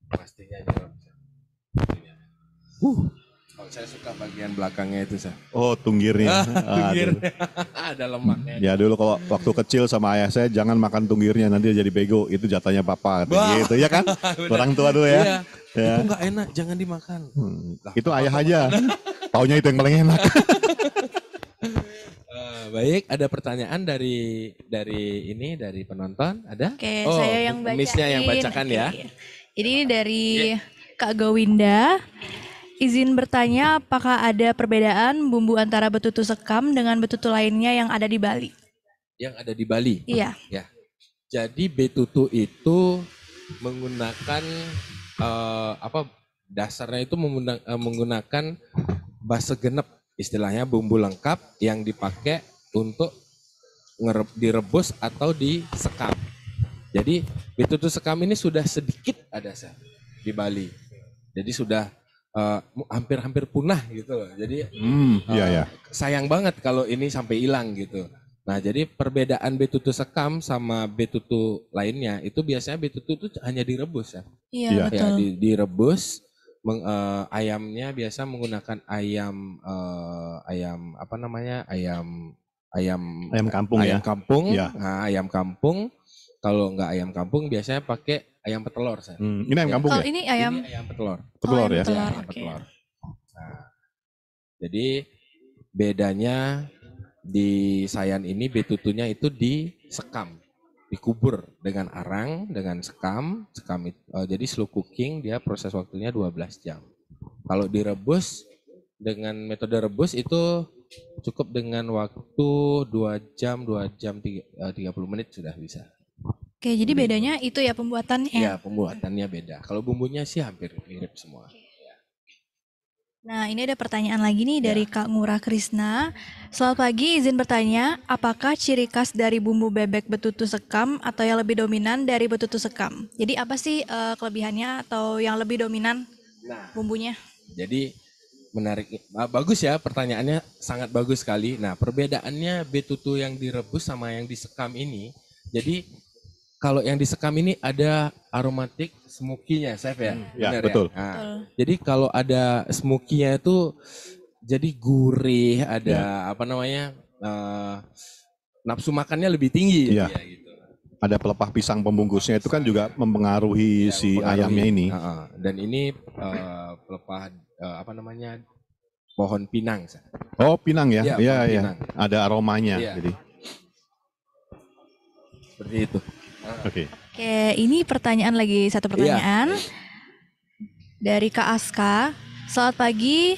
Pastinya nyerap. Kalau saya suka bagian belakangnya itu, saya. Oh, tunggirnya. Tunggirnya. Ada lemaknya. Ya dulu kalau waktu kecil sama ayah saya jangan makan tunggirnya, nanti jadi bego. Itu jatahnya papa gitu ya kan? Orang tua dulu ya. Iya. Itu nggak enak, jangan dimakan. Itu ayah aja. Taunya itu yang paling enak. Baik, ada pertanyaan dari penonton, ada? Oke, saya yang bacain. Miss-nya yang bacakan ya. Jadi ini dari Kak Gawinda. Izin bertanya, apakah ada perbedaan bumbu antara betutu sekam dengan betutu lainnya yang ada di Bali? Yang ada di Bali? Iya. Ya. Jadi betutu itu menggunakan dasarnya itu menggunakan base genep, istilahnya bumbu lengkap yang dipakai untuk direbus atau disekam. Jadi betutu sekam ini sudah sedikit ada di Bali. Jadi sudah hampir punah gitu loh. Jadi sayang banget kalau ini sampai hilang gitu. Nah, jadi perbedaan betutu sekam sama betutu lainnya itu biasanya betutu itu hanya direbus ya. Iya, betul. Ya, direbus. Ayamnya biasa menggunakan ayam kampung ya. Kampung. Ya. Nah, ayam kampung. Kalau nggak ayam kampung biasanya pakai ayam petelur. Ini ayam kampung ya? Ini ayam petelur. Petelur ya. Ayam petelur. Nah, jadi bedanya di Sayan ini betutunya itu disekam, dikubur dengan arang, dengan sekam itu, jadi slow cooking, dia proses waktunya 12 jam. Kalau direbus dengan metode rebus itu cukup dengan waktu 2 jam 30 menit sudah bisa. Oke, jadi bedanya itu ya pembuatannya? Ya, pembuatannya beda. Kalau bumbunya sih hampir mirip semua. Nah, ini ada pertanyaan lagi nih dari Kak Ngurah Krisna. Selamat pagi, izin bertanya, apakah ciri khas dari bumbu bebek betutu sekam atau yang lebih dominan dari betutu sekam? Jadi apa sih kelebihannya atau yang lebih dominan bumbunya? Jadi menarik, bagus ya pertanyaannya, sangat bagus sekali. Nah, perbedaannya betutu yang direbus sama yang disekam ini, jadi kalau yang disekam ini ada aromatik smoky-nya, Chef ya? Ya, betul. Ya? Nah, jadi kalau ada smoky-nya itu jadi gurih, ada nafsu makannya lebih tinggi. Ya. Gitu. Ada pelepah pisang pembungkusnya itu kan juga mempengaruhi si ayamnya ini. Dan ini pelepah pohon pinang. Oh, pinang ya? Iya. Pinang. Ada aromanya. Jadi. Seperti itu. Oke, ini satu pertanyaan dari Kak Aska. Selamat pagi,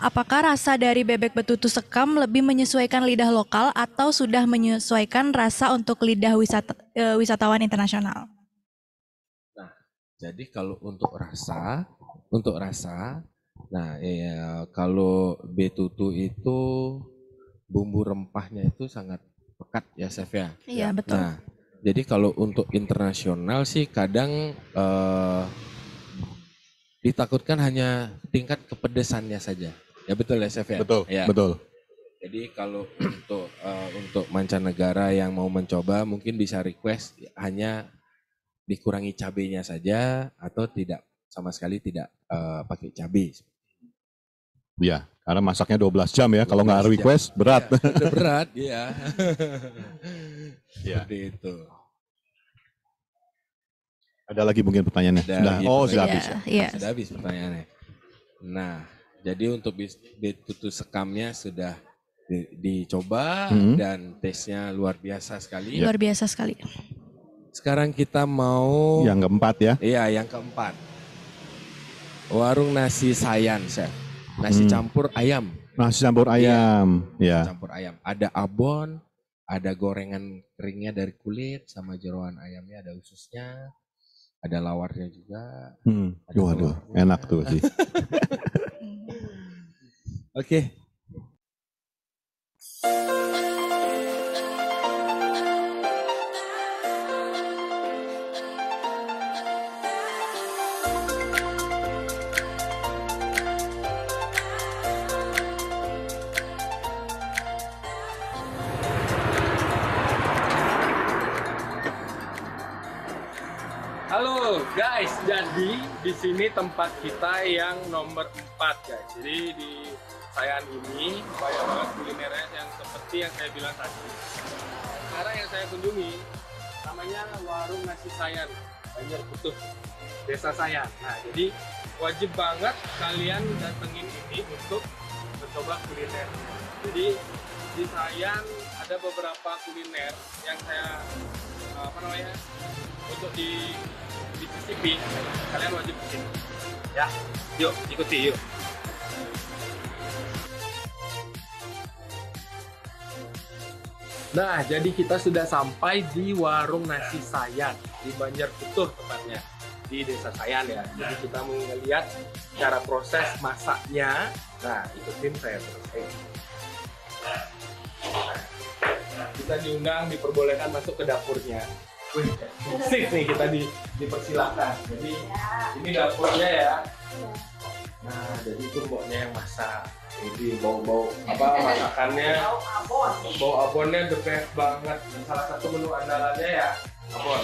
apakah rasa dari bebek betutu sekam lebih menyesuaikan lidah lokal atau sudah menyesuaikan rasa untuk lidah wisatawan internasional? Nah, jadi kalau untuk rasa, nah kalau betutu itu bumbu rempahnya itu sangat pekat ya, Chef ya. Iya, betul. Nah, jadi kalau untuk internasional sih kadang ditakutkan hanya tingkat kepedesannya saja. Ya betul ya, Chef ya? Betul, ya. Betul. Jadi kalau untuk mancanegara yang mau mencoba mungkin bisa request hanya dikurangi cabenya saja atau tidak sama sekali tidak pakai cabai. Iya, karena masaknya 12 jam ya. Kalau nggak request berat. Ya, berat, iya. Seperti itu. Ada lagi mungkin pertanyaannya? Sudah habis. Sudah habis pertanyaannya. Nah, jadi untuk betutu sekamnya sudah dicoba dan taste-nya luar biasa sekali. Luar biasa sekali. Sekarang kita mau Yang keempat ya. Iya, yang keempat. Warung nasi Sayan, Chef. Nasi campur ayam. Nasi campur ayam. Ya. Campur ayam. Ada abon, ada gorengan keringnya dari kulit sama jeroan ayamnya, ada ususnya, ada lawarnya juga. Waduh, enak tuh sih. Oke. Halo guys, jadi di sini tempat kita yang nomor 4 guys. Jadi di Sayan ini banyak banget kulinernya yang seperti yang saya bilang tadi. Sekarang yang saya kunjungi namanya Warung Nasi Sayan, Banjar Putih, Desa Sayan. Nah, jadi wajib banget kalian datengin ini untuk mencoba kuliner. Jadi di Sayan ada beberapa kuliner yang saya untuk dicicipi, kalian wajib kesini. Ya, yuk ikuti yuk. Nah, jadi kita sudah sampai di Warung Nasi Sayan di Banjar Putih tepatnya di Desa Sayan ya. Jadi kita mau melihat cara proses masaknya. Nah, ikutin saya terus. Kita diundang, diperbolehkan masuk ke dapurnya. Wih, sip nih kita dipersilakan. Jadi ini dapurnya ya. Nah, jadi itu mboknya yang masak. Jadi bau-bau masakannya, bau abonnya the best banget. Salah satu menu andalannya ya abon.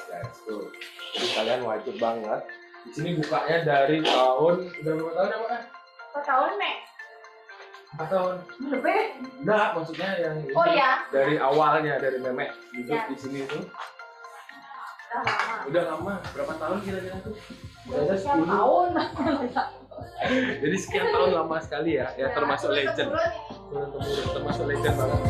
That's good. Jadi kalian wajib banget. Di sini bukanya dari tahun udah berapa tahun ya Mbak? 4 tahun, Mek. 4 tahun. Lebih? Enggak, maksudnya yang ini dari awalnya dari Memek hidup di sini tuh. Udah lama. Berapa tahun kira-kira tuh? Udah 10 tahun. Jadi sekian tahun lama sekali ya, termasuk legend. Turun-temurun, termasuk legend banget.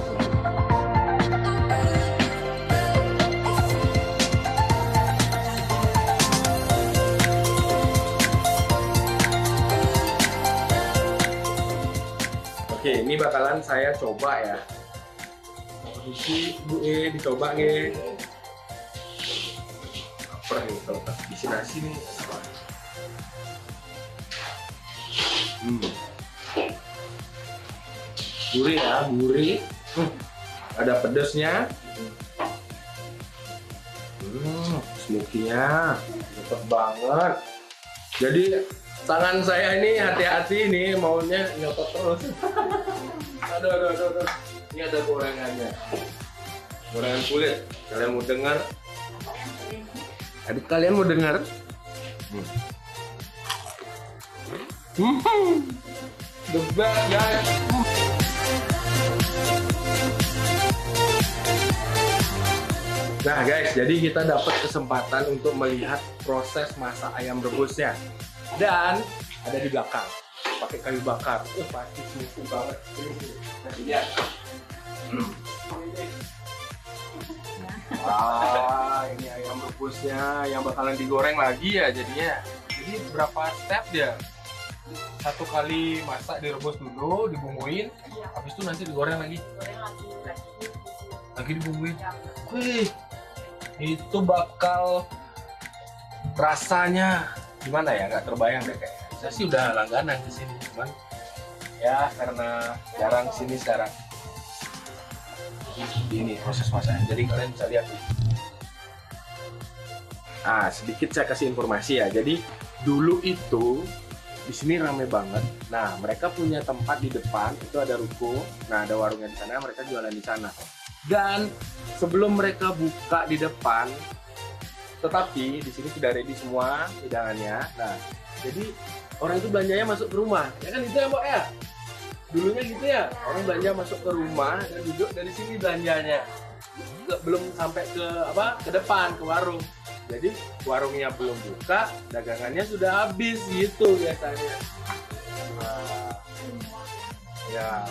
Oke, ini bakalan saya coba ya. Permisi, Bu dicoba nih. Lapar nih kalau isi nasi nih. Gurih ya, gurih. Ada pedesnya. Smoky-nya mantap banget. Jadi tangan saya ini hati-hati nih, maunya nyotot terus. Aduh. Ini ada gorengannya. Gorengan kulit. Kalian mau dengar? Kalian mau dengar? The best guys. Nah guys, jadi kita dapat kesempatan untuk melihat proses masak ayam rebusnya. Dan ada di belakang, pakai kayu bakar. Pasti semuanya banget. Nanti lihat. Wah, ini ayam rebusnya yang bakalan digoreng lagi ya jadinya. Jadi berapa step dia? 1 kali masak direbus dulu, dibumbuin, habis itu nanti digoreng lagi. Lagi dibumbuin. Wih, itu bakal rasanya gimana ya? Nggak terbayang deh kayaknya. Saya sih udah langganan di sini, cuman ya karena jarang sini sekarang. Ini proses masaknya. Jadi kalian bisa lihat nih. Nah, sedikit saya kasih informasi ya. Jadi dulu itu di sini rame banget. Nah, mereka punya tempat di depan, itu ada ruko. Nah, ada warungnya di sana, mereka jualan di sana. Dan sebelum mereka buka di depan, tetapi di sini sudah ready semua hidangannya. Nah, jadi orang itu belanjanya masuk ke rumah. Ya kan itu ya, Mbak ya? Dulunya gitu ya, orang belanja masuk ke rumah dan duduk dari sini belanjanya. Belum sampai ke depan, ke warung. Jadi warungnya belum buka, dagangannya sudah habis gitu biasanya. Nah, Ya,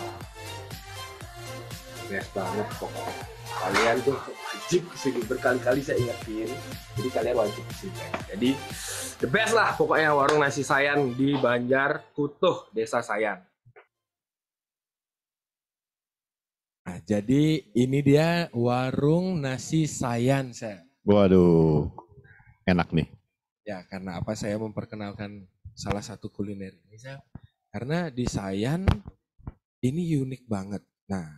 best banget pokoknya. Kalian tuh wajib kesini, berkali-kali saya ingetin. Jadi kalian wajib kesini. Jadi the best lah pokoknya warung nasi Sayan di Banjar Kutuh, Desa Sayan. Nah, jadi ini dia warung nasi Sayan, saya. Waduh, enak nih. Ya, karena apa saya memperkenalkan salah satu kuliner ini, saya? Karena di Sayan ini unik banget. Nah,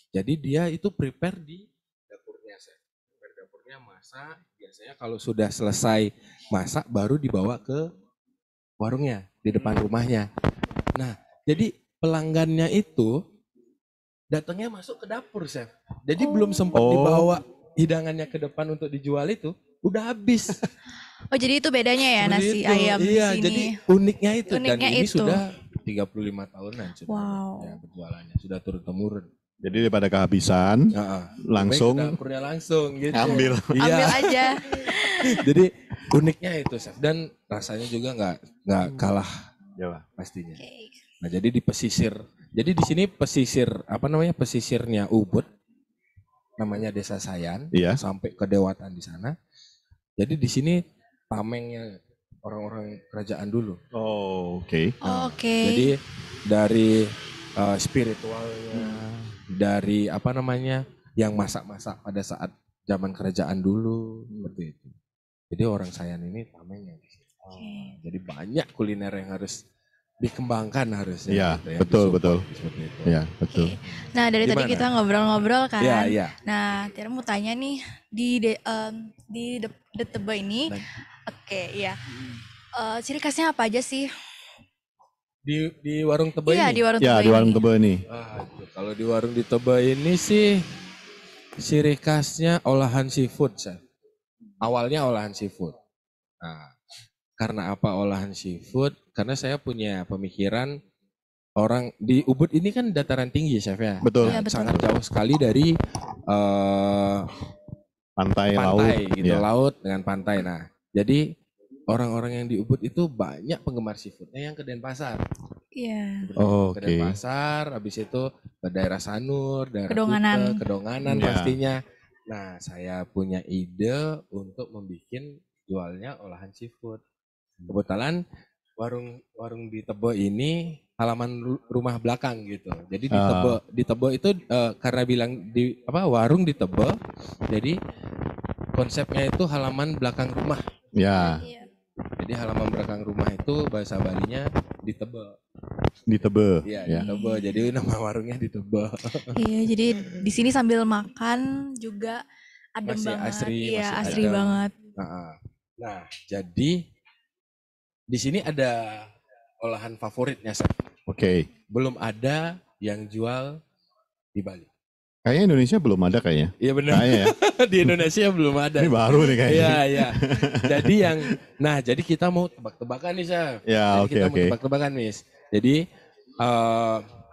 jadi dia itu prepare di dapurnya, saya. Prepare dapurnya masak. Biasanya kalau sudah selesai masak baru dibawa ke warungnya di depan rumahnya. Nah, jadi pelanggannya itu datangnya masuk ke dapur, chef. Jadi belum sempat dibawa hidangannya ke depan untuk dijual itu, udah habis. Oh, jadi itu bedanya ya Seperti nasi itu. ayam di Iya, sini. jadi uniknya itu. Uniknya Dan ini itu. sudah 35 tahunan sudah Wow. ya, berjualannya, sudah turun-temurun. Jadi daripada kehabisan, langsung Baik ke dapurnya langsung gitu. ambil. Iya. Ambil aja. Jadi uniknya itu, chef. Dan rasanya juga nggak kalah pastinya. Nah, jadi di pesisir. Jadi di sini pesisir pesisirnya Ubud, namanya Desa Sayan, Iya. sampai ke Dewatan di sana. Jadi di sini tamengnya orang-orang kerajaan dulu. Oh, oke. Oke. Jadi dari spiritualnya, dari yang masak-masak pada saat zaman kerajaan dulu, seperti itu. Jadi orang Sayan ini tamengnya. Jadi banyak kuliner yang harus dikembangkan harusnya. Iya, gitu ya, betul, disupport, betul. seperti itu. Iya, betul. Nah, dari tadi Gimana? kita ngobrol-ngobrol kan. Iya, iya. Nah, Tiara mau tanya nih di Tebe ini. Oke, iya. Ciri khasnya apa aja sih? Di warung Tebe Iya, ini? di warung Ya, Tebe di warung ini. Tebe ini. Kalau di warung di Tebe ini sih ciri khasnya olahan seafood, Chef. Awalnya olahan seafood. Nah, karena apa olahan seafood? Karena saya punya pemikiran orang di Ubud ini kan dataran tinggi, Chef ya. Betul. Nah, Iya, betul. sangat jauh sekali dari Pantai, pantai laut. gitu, Iya. laut dengan pantai. Nah, jadi orang-orang yang di Ubud itu banyak penggemar seafoodnya yang ke Denpasar. Iya. Oh, Ke oke. Denpasar, habis itu ke daerah Sanur, daerah Kedonganan. Kuta, Kedonganan Iya. pastinya. Nah, saya punya ide untuk membuat jualnya olahan seafood. Kebetulan warung di Tebe ini halaman rumah belakang gitu. Jadi di Tebe itu karena bilang warung di Tebe, jadi konsepnya itu halaman belakang rumah. Ya, Jadi halaman belakang rumah itu bahasa Balinya di Tebe. di Tebe. Iya, Ya. di Tebe. Jadi nama warungnya di Tebe. Iya, jadi di sini sambil makan juga adem Masih banget. asri, Iya, masih asri adem. banget. Nah, jadi di sini ada olahan favoritnya, Chef. Oke. Belum ada yang jual di Bali. Kayaknya Indonesia belum ada kayaknya. Iya benar. Kayaknya ya. Di Indonesia belum ada. Ini baru nih kayaknya. Iya, iya. Jadi kita mau tebak-tebakan nih, Chef. Ya, Jadi oke, kita oke. mau tebak-tebakan, Miss. Jadi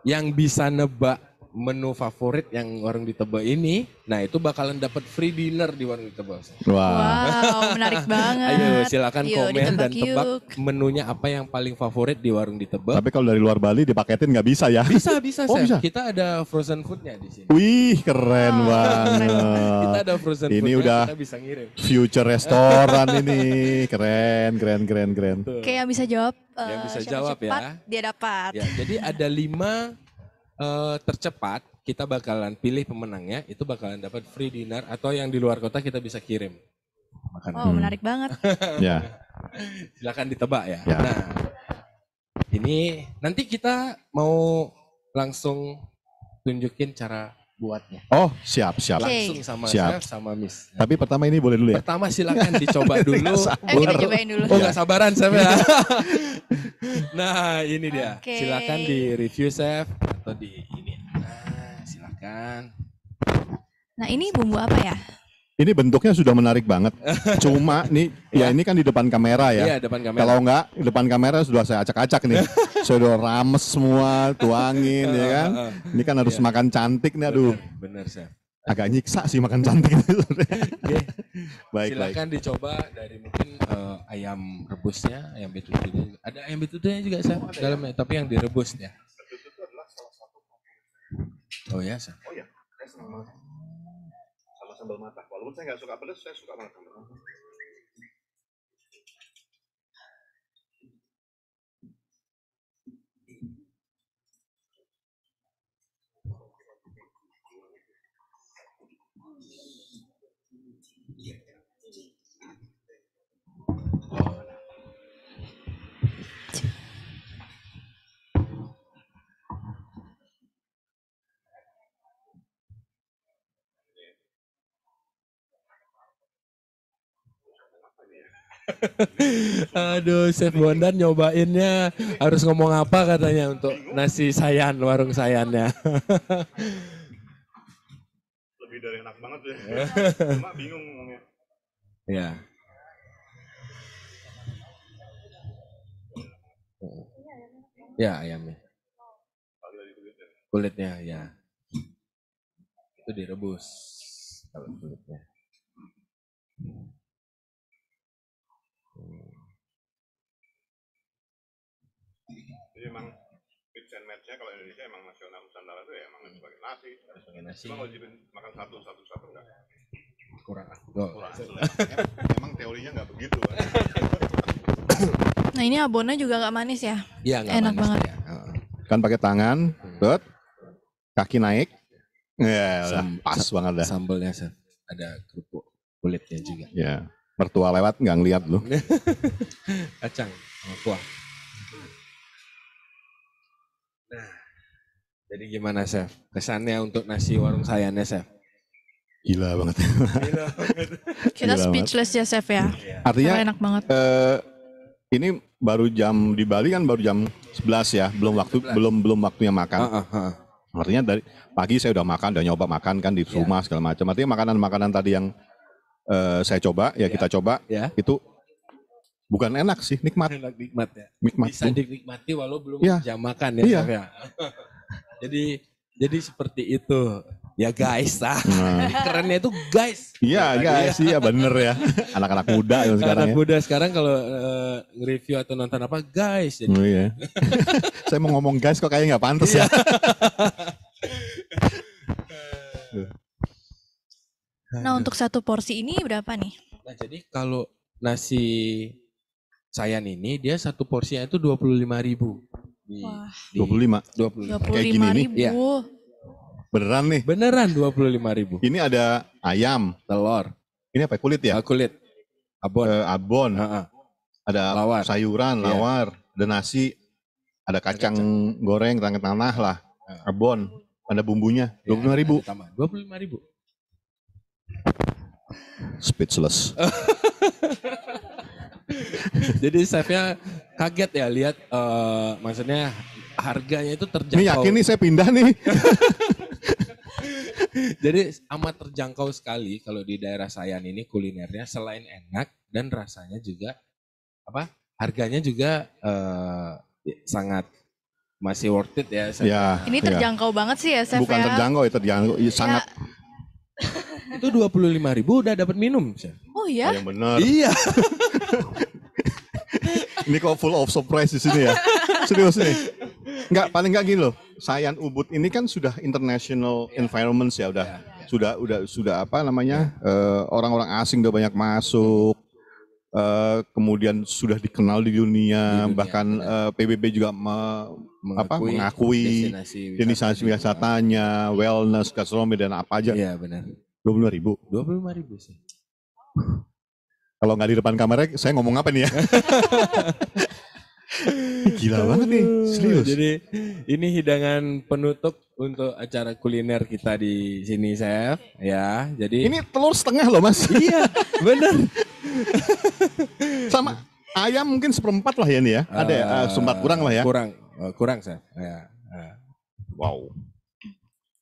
yang bisa nebak menu favorit yang warung di Tebe ini, nah itu bakalan dapat free dinner di warung di Tebe. Wah. Wow, menarik banget. Ayo silakan Yuk, komen dan ditebak tebak yuk. menunya apa yang paling favorit di warung di Tebe. Tapi kalau dari luar Bali dipaketin nggak bisa ya? Bisa, Oh, Chef. bisa. Kita ada frozen foodnya di sini. Wih, keren banget. Kita ada frozen Ini foodnya, udah kita bisa ngirim. future restoran ini. Keren. Oke, yang bisa jawab, Yang bisa siapa jawab cepat, ya. dia dapat. Ya, jadi ada 5 tercepat, kita bakalan pilih pemenangnya, itu bakalan dapat free dinner atau yang di luar kota kita bisa kirim makanan. Oh, menarik banget. Ya. Silakan ditebak ya. Ya. Nah, ini nanti kita mau langsung tunjukin cara buatnya. Oh, siap. Langsung sama Siap. Chef sama Miss. Tapi pertama ini boleh dulu ya? Pertama silakan dicoba dulu. Kita cobain dulu. Oh, nggak sabaran Chef ya. Nah, ini dia. Oke. Silakan di review Chef atau di ini. Nah, silakan. Nah, ini bumbu apa ya? Ini bentuknya sudah menarik banget. Cuma nih, ya ini kan di depan kamera ya. Iya, depan kamera. Kalau enggak, di depan kamera sudah saya acak-acak nih. Sudah rames semua, tuangin ya kan. Ini kan harus makan cantik nih, aduh. Bener, Chef. Agak nyiksa sih makan cantik. Oke. Baik. Silakan dicoba dari mungkin ayam rebusnya, ayam betutunya. Ada ayam betutunya juga Chef dalamnya, tapi yang direbus ya. Oh ya, Chef. Oh ya, saya senang banget. Sama sambal matah. Walaupun saya nggak suka pedas, saya suka banget sambal matah. Aduh, Chef Bondan nyobainnya harus ngomong apa katanya untuk nasi sayan, warung sayannya. Lebih dari enak banget ya. Cuma bingung ngomongnya. Ya. Ya, ayamnya. Kulitnya, ya. Itu direbus kalau kulitnya. Jadi emang mix and match-nya kalau Indonesia emang nasional Nusantara itu ya emang sebagai nasi. Sebagai nasi. Cuma kalau makan satu enggak. Kurang. Kurang. Emang teorinya nggak begitu. Nah ini abonnya juga gak manis ya? Iya, nggak Enak manis banget. ya. Kan pakai tangan, bet, kaki naik. Ya, pas banget dah. Sambelnya Chef. Ada kerupuk kulitnya juga. Ya, mertua lewat nggak ngeliat lu. Kacang sama kuah. Nah, jadi gimana Chef? Kesannya untuk nasi warung sayannya Chef? Gila banget. Gila banget. Kita Gila speechless ya Chef ya. Artinya Karena enak banget. ini baru jam di Bali kan baru jam 11 ya, belum waktunya makan. Artinya dari pagi saya udah makan, udah nyoba makan kan di rumah segala macam. Artinya makanan-makanan tadi yang saya coba, kita coba, itu bukan enak sih, nikmat. Nikmat ya. Nikmat. Bisa dinikmati walau belum jam makan ya. Iya. Chef, ya. jadi seperti itu. Ya guys, kerennya itu guys. Iya guys, iya bener ya. Anak-anak muda yang sekarang Anak muda sekarang kalau nge-review atau nonton apa guys. Jadi. Oh iya. Saya mau ngomong guys kok kayaknya nggak pantas ya. Nah untuk satu porsi ini berapa nih? Nah jadi kalau nasi sayan ini dia satu porsinya itu 25.000. Wah. 25. Kayak gini nih. 25.000. Iya. Beneran nih. Beneran 25.000. Ini ada ayam, telur. Ini apa kulit ya? Kulit. Abon. Ada lawar. Sayuran, lawar, ada nasi, ada kacang goreng, tangan tanah lah. Abon, ada bumbunya. 25.000. 25.000. Speechless. Jadi chefnya kaget ya lihat maksudnya harganya itu terjangkau. Ini yakin nih saya pindah nih. Jadi amat terjangkau sekali kalau di daerah Sayan ini kulinernya selain enak dan rasanya juga harganya juga sangat masih worth it ya. Ya ini terjangkau banget sih ya Chef. Bukan terjangkau, terjangkau sangat. Itu 25.000 udah dapat minum. Chef. Oh ya? Yang benar. Iya. Ini kok full of surprise di sini ya. Serius nih. Paling enggak gini loh. Sayan Ubud ini kan sudah international environments ya, sudah apa namanya? Orang-orang asing udah banyak masuk. Kemudian sudah dikenal di dunia, bahkan PBB juga mengakui destinasi wisatanya, wellness, gastronomi dan apa aja. Iya benar. 25.000. 25.000 sih. Kalau nggak di depan kamera, saya ngomong apa nih ya? Gila banget nih, serius. Jadi ini hidangan penutup untuk acara kuliner kita di sini, Chef. Ya, jadi ini telur setengah loh, Mas. Iya, benar. Sama ayam mungkin 1/4 lah ya nih ya. Ada ya, sumbat kurang lah ya. Kurang, Chef. Ya. Wow.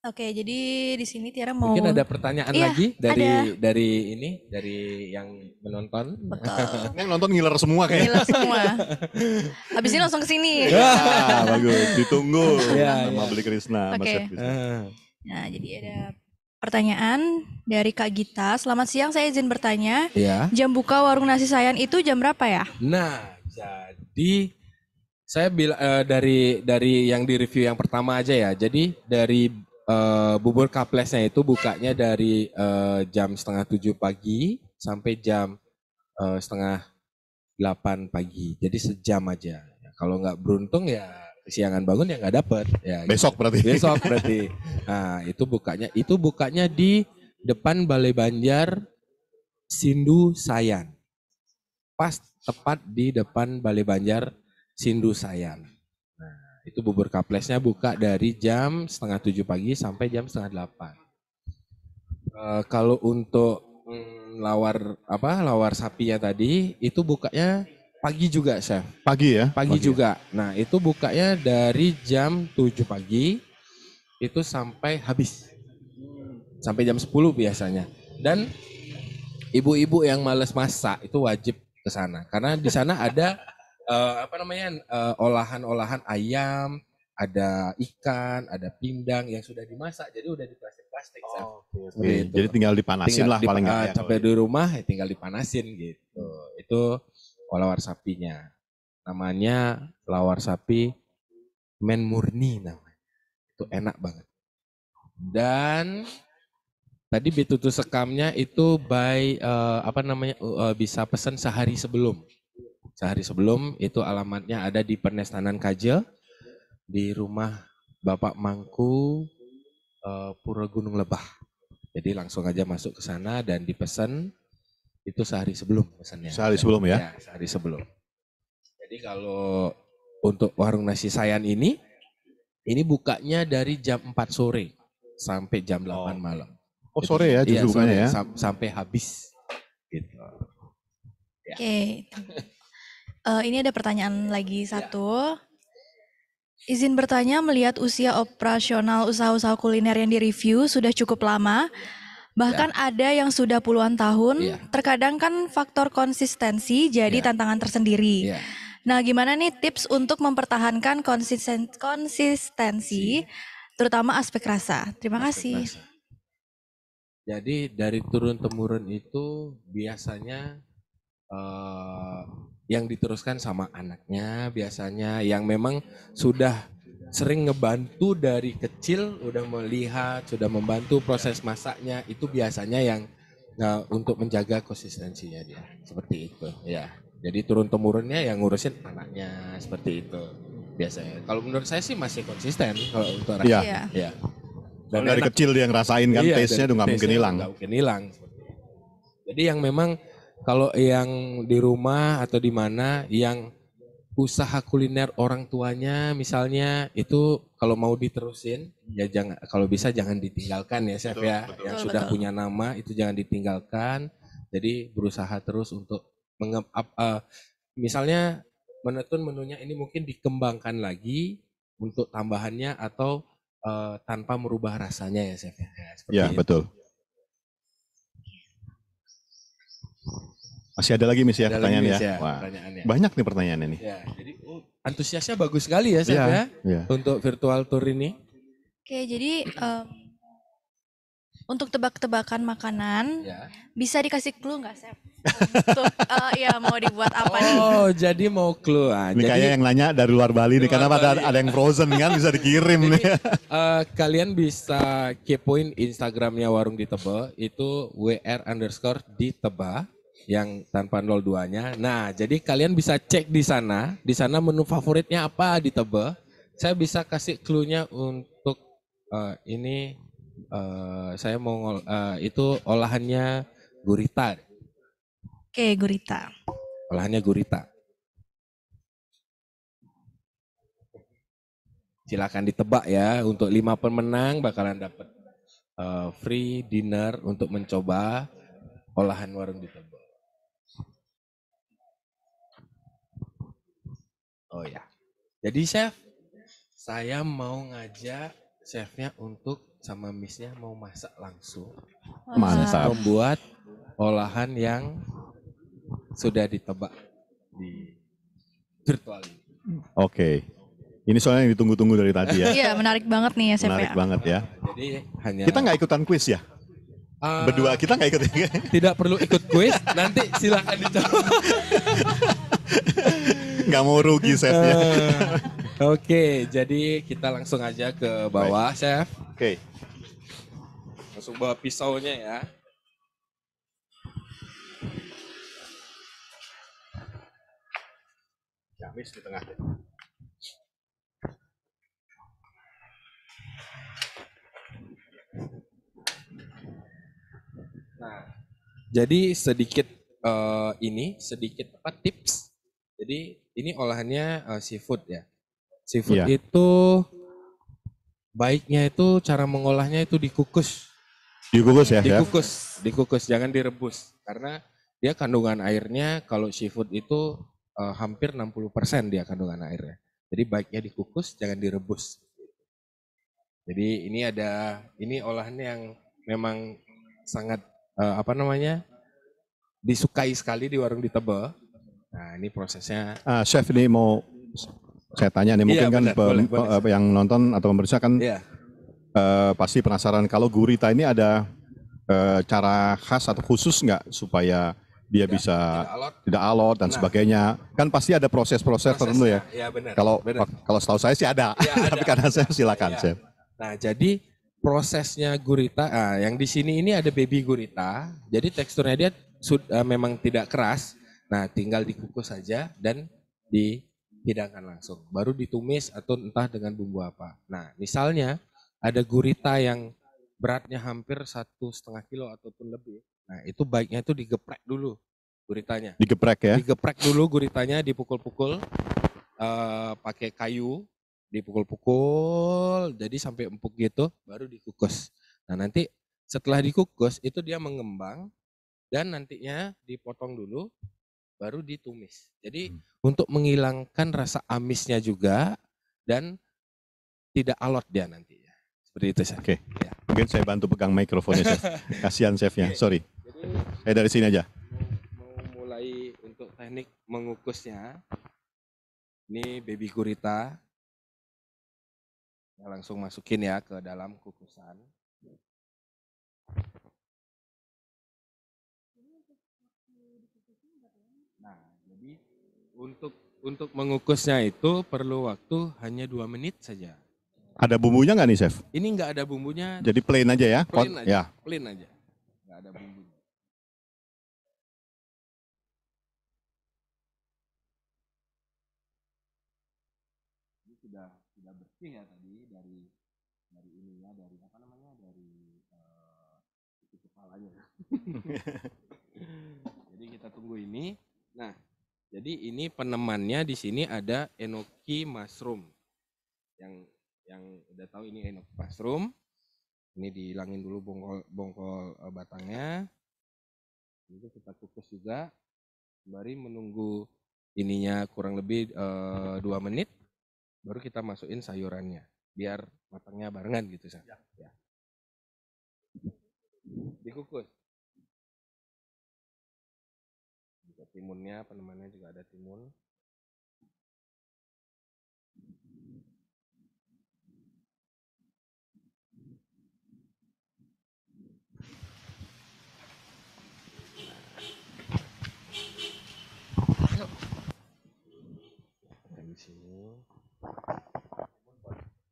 Oke, jadi di sini Tiara mau mungkin ada pertanyaan lagi dari yang menonton. Betul. Yang nonton ngiler semua kayaknya. Ngiler semua. Habis ini langsung ke sini. Ya, bagus. Ditunggu. Sama Beli Krisna. Oke. Nah, jadi ada pertanyaan dari Kak Gita. Selamat siang, saya izin bertanya. Ya. Jam buka warung nasi Sayan itu jam berapa ya? Nah, jadi saya bilang dari yang di review yang pertama aja ya. Jadi dari bubur kaplesnya itu bukanya dari jam 6:30 pagi sampai jam 7:30 pagi. Jadi sejam aja. Kalau nggak beruntung ya kesiangan bangun ya nggak dapet. Ya, Besok gitu. berarti. Besok berarti. Nah itu bukanya di depan Balai Banjar Sindu Sayan. Pas tepat di depan Balai Banjar Sindu Sayan. Nah, itu bubur kaplesnya buka dari jam 6:30 pagi sampai jam 7:30. Kalau untuk lawar sapinya tadi itu bukanya pagi juga, Chef. Pagi ya? Pagi juga. Nah, itu bukanya dari jam 7 pagi itu sampai habis. Sampai jam 10 biasanya. Dan ibu-ibu yang males masak itu wajib ke sana karena di sana ada olahan-olahan ayam, ada ikan, ada pindang yang sudah dimasak jadi udah di plastik-plastik. Oke. Jadi tinggal dipanasin lah paling nggak ya. Sampai di rumah ya tinggal dipanasin gitu. Itu lawar sapinya. Namanya lawar sapi Men Murni namanya. Itu enak banget. Dan tadi betutu sekamnya itu bisa pesan sehari sebelum. Sehari sebelum itu alamatnya ada di Penestanan Kaje di rumah Bapak Mangku Pura Gunung Lebah. Jadi langsung aja masuk ke sana dan dipesan itu sehari sebelum pesannya. Sehari sebelum ya? Ya, sehari sebelum. Jadi kalau untuk warung nasi Sayan ini bukanya dari jam 4 sore sampai jam 8 malam. Oh sore ya justru bukanya ya? Sampai habis. Gitu. Ya. Oke. Ini ada pertanyaan lagi satu. Izin bertanya, melihat usia operasional usaha-usaha kuliner yang direview sudah cukup lama, bahkan ada yang sudah puluhan tahun, terkadang kan faktor konsistensi jadi tantangan tersendiri. Nah, gimana nih tips untuk mempertahankan konsistensi, terutama aspek rasa? Terima kasih. Jadi dari turun-temurun itu biasanya yang diteruskan sama anaknya, biasanya yang memang sudah sering ngebantu dari kecil, udah melihat, sudah membantu proses masaknya, itu biasanya yang untuk menjaga konsistensinya dia, seperti itu. Ya, jadi turun-temurunnya yang ngurusin anaknya, seperti itu biasanya. Kalau menurut saya sih masih konsisten kalau untuk rasa. Ya. Dan dari kecil dia ngerasain kan, taste-nya udah nggak mungkin hilang. Nggak mungkin hilang. Jadi yang memang kalau yang di rumah atau di mana yang usaha kuliner orang tuanya misalnya itu kalau mau diterusin ya jangan, kalau bisa jangan ditinggalkan ya Chef ya. Yang sudah punya nama itu jangan ditinggalkan. Jadi berusaha terus untuk misalnya menetun menunya ini mungkin dikembangkan lagi untuk tambahannya atau tanpa merubah rasanya ya Chef ya. Ya betul. Masih ada lagi Miss ya pertanyaan ya. Wah, banyak nih pertanyaannya nih. Ya, jadi antusiasnya bagus sekali ya Chef ya untuk virtual tour ini. Oke, jadi untuk tebak-tebakan makanan bisa dikasih clue nggak Chef? Untuk mau dibuat apa nih? Oh, jadi mau clue. Ini kayak yang nanya dari luar Bali nih, karena ada yang frozen kan bisa dikirim nih. Kalian bisa kepoin Instagramnya Warung di Tebe, itu WR_di_Teba yang tanpa 02-nya. Nah, jadi kalian bisa cek di sana menu favoritnya apa di Tebe. Saya bisa kasih clue-nya untuk ini saya mau itu olahannya gurita. Oke, gurita. Olahannya gurita. Silakan ditebak ya, untuk 5 pemenang bakalan dapat free dinner untuk mencoba olahan Warung di Tebe. Oh ya. Jadi Chef, saya mau ngajak chefnya untuk sama Miss-nya mau masak langsung. Mantap. Membuat olahan yang sudah ditebak di virtual ini. Oke. Ini soalnya yang ditunggu-tunggu dari tadi ya. Iya, menarik banget nih ya Chef. Menarik banget ya. Jadi hanya kita nggak ikutan kuis ya? Berdua kita nggak ikut. Tidak perlu ikut kuis, nanti silakan dicoba. Nggak mau rugi chefnya. Oke, jadi kita langsung aja ke bawah, Chef. Oke. langsung bawa pisaunya ya. Ya, Miss di tengah. Nah, jadi sedikit sedikit tips. Jadi ini olahannya seafood ya. Seafood Iya. itu baiknya itu cara mengolahnya itu dikukus. Dikukus ya, Chef? Dikukus, jangan direbus. Karena dia kandungan airnya kalau seafood itu hampir 60% dia kandungan airnya. Jadi baiknya dikukus, jangan direbus. Jadi ini olahan yang memang sangat disukai sekali di warung di Tebel. Nah ini prosesnya. Chef ini mau saya tanya nih, mungkin kan boleh. yang nonton atau pemirsa kan pasti penasaran kalau gurita ini ada cara khas atau khusus nggak supaya dia bisa tidak alot dan sebagainya. Kan pasti ada proses-proses tertentu ya. Iya benar. Kalau setahu saya sih ada, tapi karena saya silakan, Chef. Nah jadi prosesnya gurita, yang di sini ini ada baby gurita. Jadi teksturnya dia memang tidak keras. Nah tinggal dikukus saja dan dihidangkan langsung. Baru ditumis atau entah dengan bumbu apa. Nah misalnya ada gurita yang beratnya hampir 1,5 kilo ataupun lebih. Nah itu baiknya itu digeprek dulu guritanya. Digeprek ya? Digeprek dulu guritanya, dipukul-pukul pakai kayu, dipukul-pukul jadi sampai empuk gitu, baru dikukus. Nah nanti setelah dikukus itu dia mengembang dan nantinya dipotong dulu, baru ditumis. Jadi untuk menghilangkan rasa amisnya juga dan tidak alot dia nanti. Seperti itu, Chef. Oke. Ya. Mungkin saya bantu pegang mikrofonnya, Chef. Kasihan Chefnya, sorry. Saya dari sini aja. Mau mulai untuk teknik mengukusnya. Ini baby gurita. Ya, langsung masukin ya ke dalam kukusan. Nah, jadi untuk mengukusnya itu perlu waktu hanya 2 menit saja. Ada bumbunya nggak nih, Chef? Ini nggak ada bumbunya. Jadi plain aja ya? Plain aja. Ya. Plain aja. Nggak ada bumbunya. Ini sudah bersih ya tadi dari ininya, dari kepalanya. Jadi kita tunggu ini. Nah, jadi ini penemannya di sini ada enoki mushroom. Yang udah tahu ini enoki mushroom. Ini dihilangin dulu bongkol batangnya. Ini kita kukus juga. Sembari menunggu ininya kurang lebih 2 menit. Baru kita masukin sayurannya. Biar matangnya barengan gitu. Ya. Dikukus. Timunnya, penemannya juga ada timun.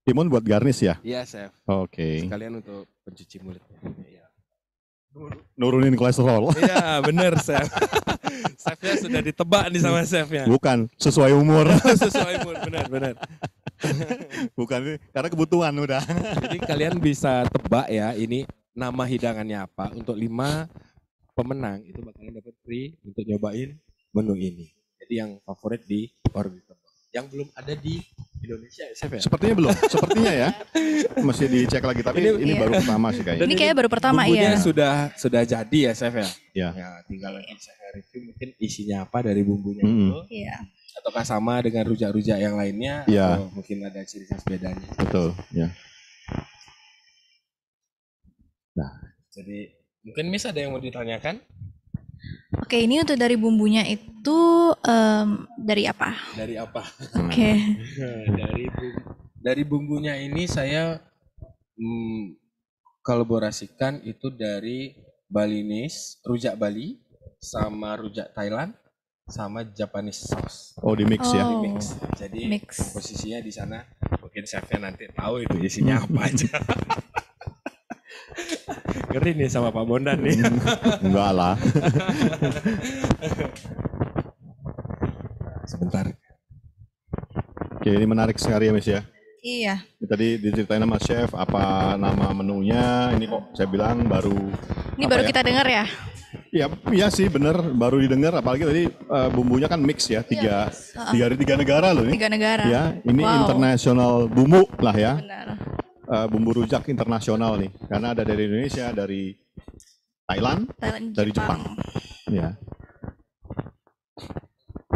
Timun buat garnish ya? Iya, Chef. Oke. Sekalian untuk pencuci mulutnya. Iya. Nurunin kolesterol. Iya, bener, Chef. Chefnya sudah ditebak nih sama chefnya. Bukan, sesuai umur. Sesuai umur, benar. Bukan, karena kebutuhan udah. Jadi kalian bisa tebak ya, ini nama hidangannya apa. Untuk 5 pemenang itu bakalan dapat free untuk nyobain menu ini. Jadi yang favorit di warung Tebel. Yang belum ada di Indonesia ya, Chef ya? Sepertinya ya. Mesti dicek lagi, tapi ini baru pertama sih kayaknya. Ini kayaknya baru pertama bumbunya ya. sudah jadi ya, Chef ya? Iya. Ya, tinggal lagi saya review mungkin isinya apa dari bumbunya itu. Iya. Ataukah sama dengan rujak-rujak yang lainnya, Iya. atau mungkin ada ciri khas bedanya. Betul, ya. Nah, jadi mungkin Miss ada yang mau ditanyakan? Oke, ini untuk dari bumbunya itu dari apa? Dari apa? Oke. Dari bumbunya ini saya kolaborasikan itu dari Balinese, rujak Bali, sama rujak Thailand, sama Japanese sauce. Oh, di mix ya? Di mix. Jadi posisinya di sana, mungkin chefnya nanti tahu itu isinya apa aja. Ngeri nih sama Pak Bondan nih. Enggak lah. Sebentar. Oke, ini menarik sekali ya Miss ya. Iya. Tadi diceritain sama chef apa nama menunya. Ini kok saya bilang baru. Ini baru kita dengar ya. Ya, iya sih bener baru didengar. Apalagi tadi bumbunya kan mix ya tiga dari tiga negara loh ini. 3 negara. Ya, ini Wow. internasional bumbu lah ya. Benar. Bumbu rujak internasional nih. Karena ada dari Indonesia, dari Thailand, dari Jepang. Ya.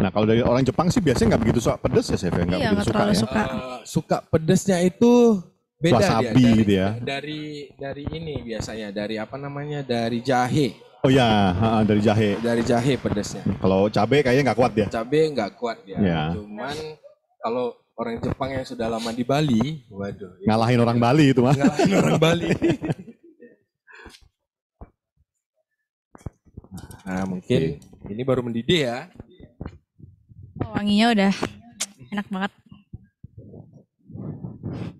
Nah kalau dari orang Jepang sih biasanya nggak begitu suka pedes ya chef ya, nggak Iya, begitu nggak suka terlalu ya. suka. Suka pedesnya itu beda Wasabi dia. gitu ya. Dari ini biasanya dari apa namanya dari jahe. Oh ya, dari jahe. Dari jahe pedesnya. Kalau cabai kayaknya nggak kuat ya. Cabai nggak kuat dia. Ya. Cuman kalau orang Jepang yang sudah lama di Bali, waduh. Ngalahin orang Bali itu mah. Ngalahin orang Bali. Nah mungkin ini baru mendidih ya. Oh, wanginya udah enak banget.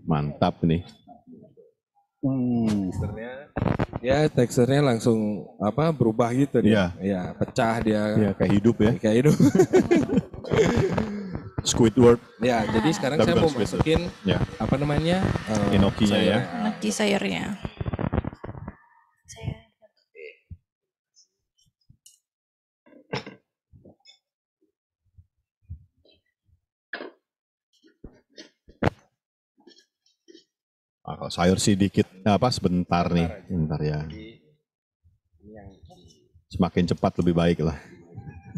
Mantap nih. Teksturnya langsung berubah gitu dia. Iya, pecah dia. Iya, kayak hidup ya. Kayak hidup. Squidward. Ya, jadi sekarang saya mau masukin enokinya ya. Enoki sayurnya. Kalau sayur sih dikit sebentar nih. Sebentar ya. Semakin cepat lebih baik lah.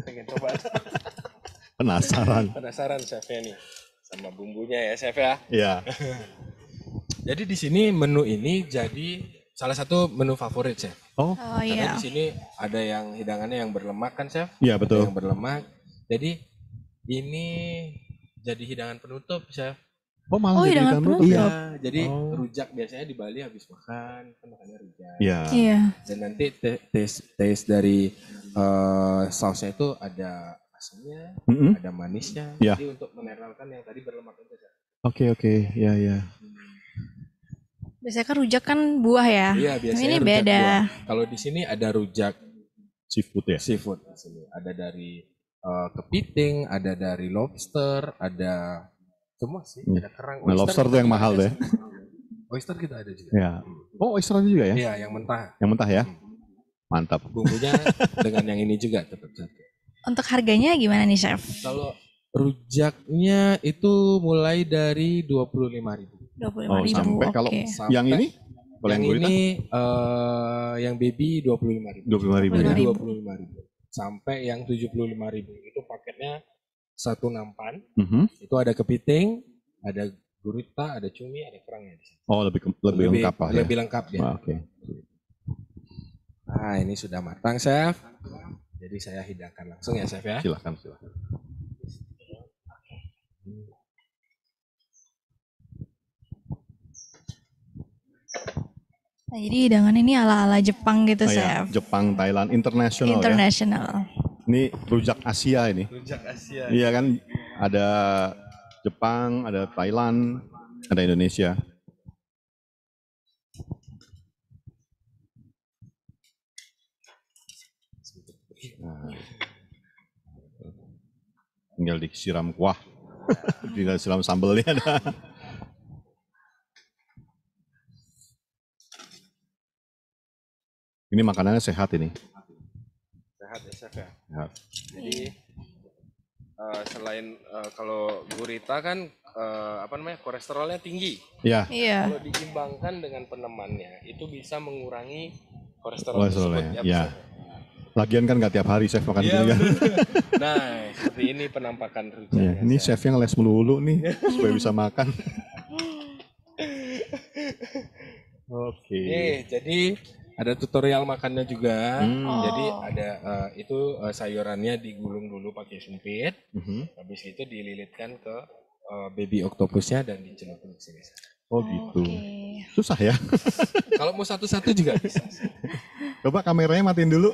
Pengen coba. Penasaran chefnya nih sama bumbunya ya chef ya. Iya. Jadi di sini menu ini jadi salah satu menu favorit chef. Oh Karena iya. di sini ada yang hidangannya yang berlemak kan chef? Iya betul. Yang berlemak. Jadi ini jadi hidangan penutup chef. Oh malah jadi hidangan penutup. Iya, jadi rujak biasanya di Bali habis makan kan makannya rujak. Iya. Iya. Dan nanti taste dari sausnya itu ada asamnya, ada manisnya. Iya. Jadi untuk meneralkan yang tadi berlemak itu chef. Oke, ya. Biasanya kan rujak kan buah ya. Iya, biasanya Ini rujak beda. buah. Kalau di sini ada rujak Seafood ya. seafood di sini. Ada dari kepiting, ada dari lobster, ada semua sih. Ada kerang. Nah, lobster tuh yang mahal deh. Oyster kita ada juga. Ya. Oh, oyster ada juga ya? Iya, yang mentah. Yang mentah ya? Mantap. Bumbunya dengan yang ini juga tetap satu. Untuk harganya gimana nih chef? Kalau rujaknya itu mulai dari 25.000. 25.000. Sampai kalau Oke. yang ini? Kalau yang gurita? ini yang baby 25.000. 25.000 ya. 25.000. Sampai yang 75.000 itu paketnya satu nampan. Itu ada kepiting, ada gurita, ada cumi, ada kerangnya di sini. Oh, lebih lengkap lah ya. Lebih lengkap ya. Oke. Nah, ini sudah matang, chef. Jadi saya hidangkan langsung ya, chef ya. Silakan. Nah, jadi hidangan ini ala-ala Jepang gitu Ya, chef. Jepang, Thailand, internasional ya. International. Ini rujak Asia ini. Rujak Asia. Iya kan, ada Jepang, ada Thailand, ada Indonesia. Nah, tinggal disiram kuah, tinggal disiram sambelnya ada. Ini makanannya sehat ini. Sehat ya, chef ya. Sehat. Jadi selain kalau gurita kan kolesterolnya tinggi. Ya. Iya. Kalau diimbangkan dengan penemannya itu bisa mengurangi kolesterol Kolesterolnya, tersebut. ya. Lagian kan nggak tiap hari chef makan Iya, gini kan. Nah, seperti ini penampakan rujaknya. Ya, ini chefnya ngeles melulu nih supaya bisa makan. Oke. Jadi ada tutorial makannya juga. Hmm. Jadi ada sayurannya digulung dulu pakai sumpit. Habis itu dililitkan ke baby octopusnya dan dicelupin ke sini. Oh gitu. Oke. Susah ya. Kalau mau satu-satu juga bisa. Coba kameranya matiin dulu.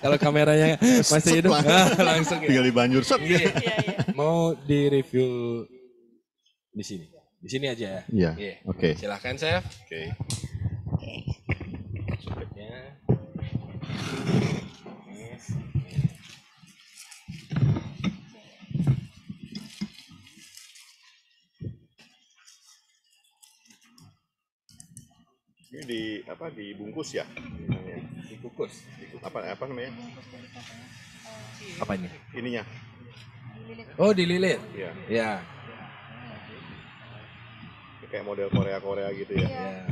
Kalau kameranya masih hidup, langsung ya. Tinggal dibanjur set. Iya. Mau di-review di sini. Di sini aja ya. Iya. Iya. Oke. Silahkan, chef. Oke. Ini dibungkus ya? Dikukus. Apa namanya? Apanya? Ininya. Oh, dililit. Iya. Ya. Kayak model Korea gitu ya. Ya.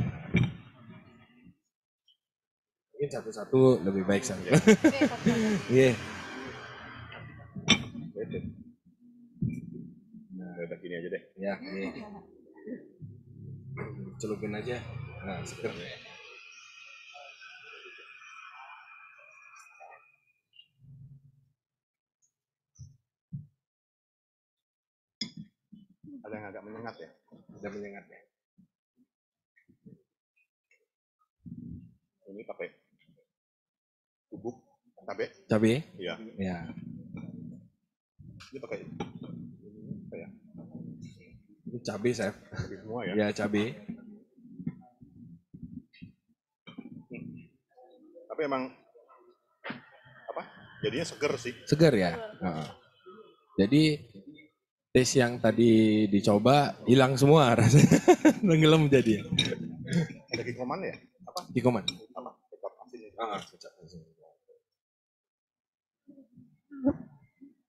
Mungkin satu-satu lebih baik saja. Iya. Nah, udah gini aja deh. Ya, iya. Celupin aja. Nah, seger. Ada yang agak menyengat ya? Ada menyengat ya. Ini pakai bubuk cabai. Cabai? Iya. Ya. Ini pakai apa ya? Ini cabai, Chef. Cabai semua ya? Ya, cabai. Tapi emang apa? Jadinya seger sih. Seger ya. Jadi tes yang tadi dicoba hilang semua rasanya. Tenggelam jadi. Ada kikoman ya? Apa? Kikoman. Apa? Kecap asin. Kecap asin.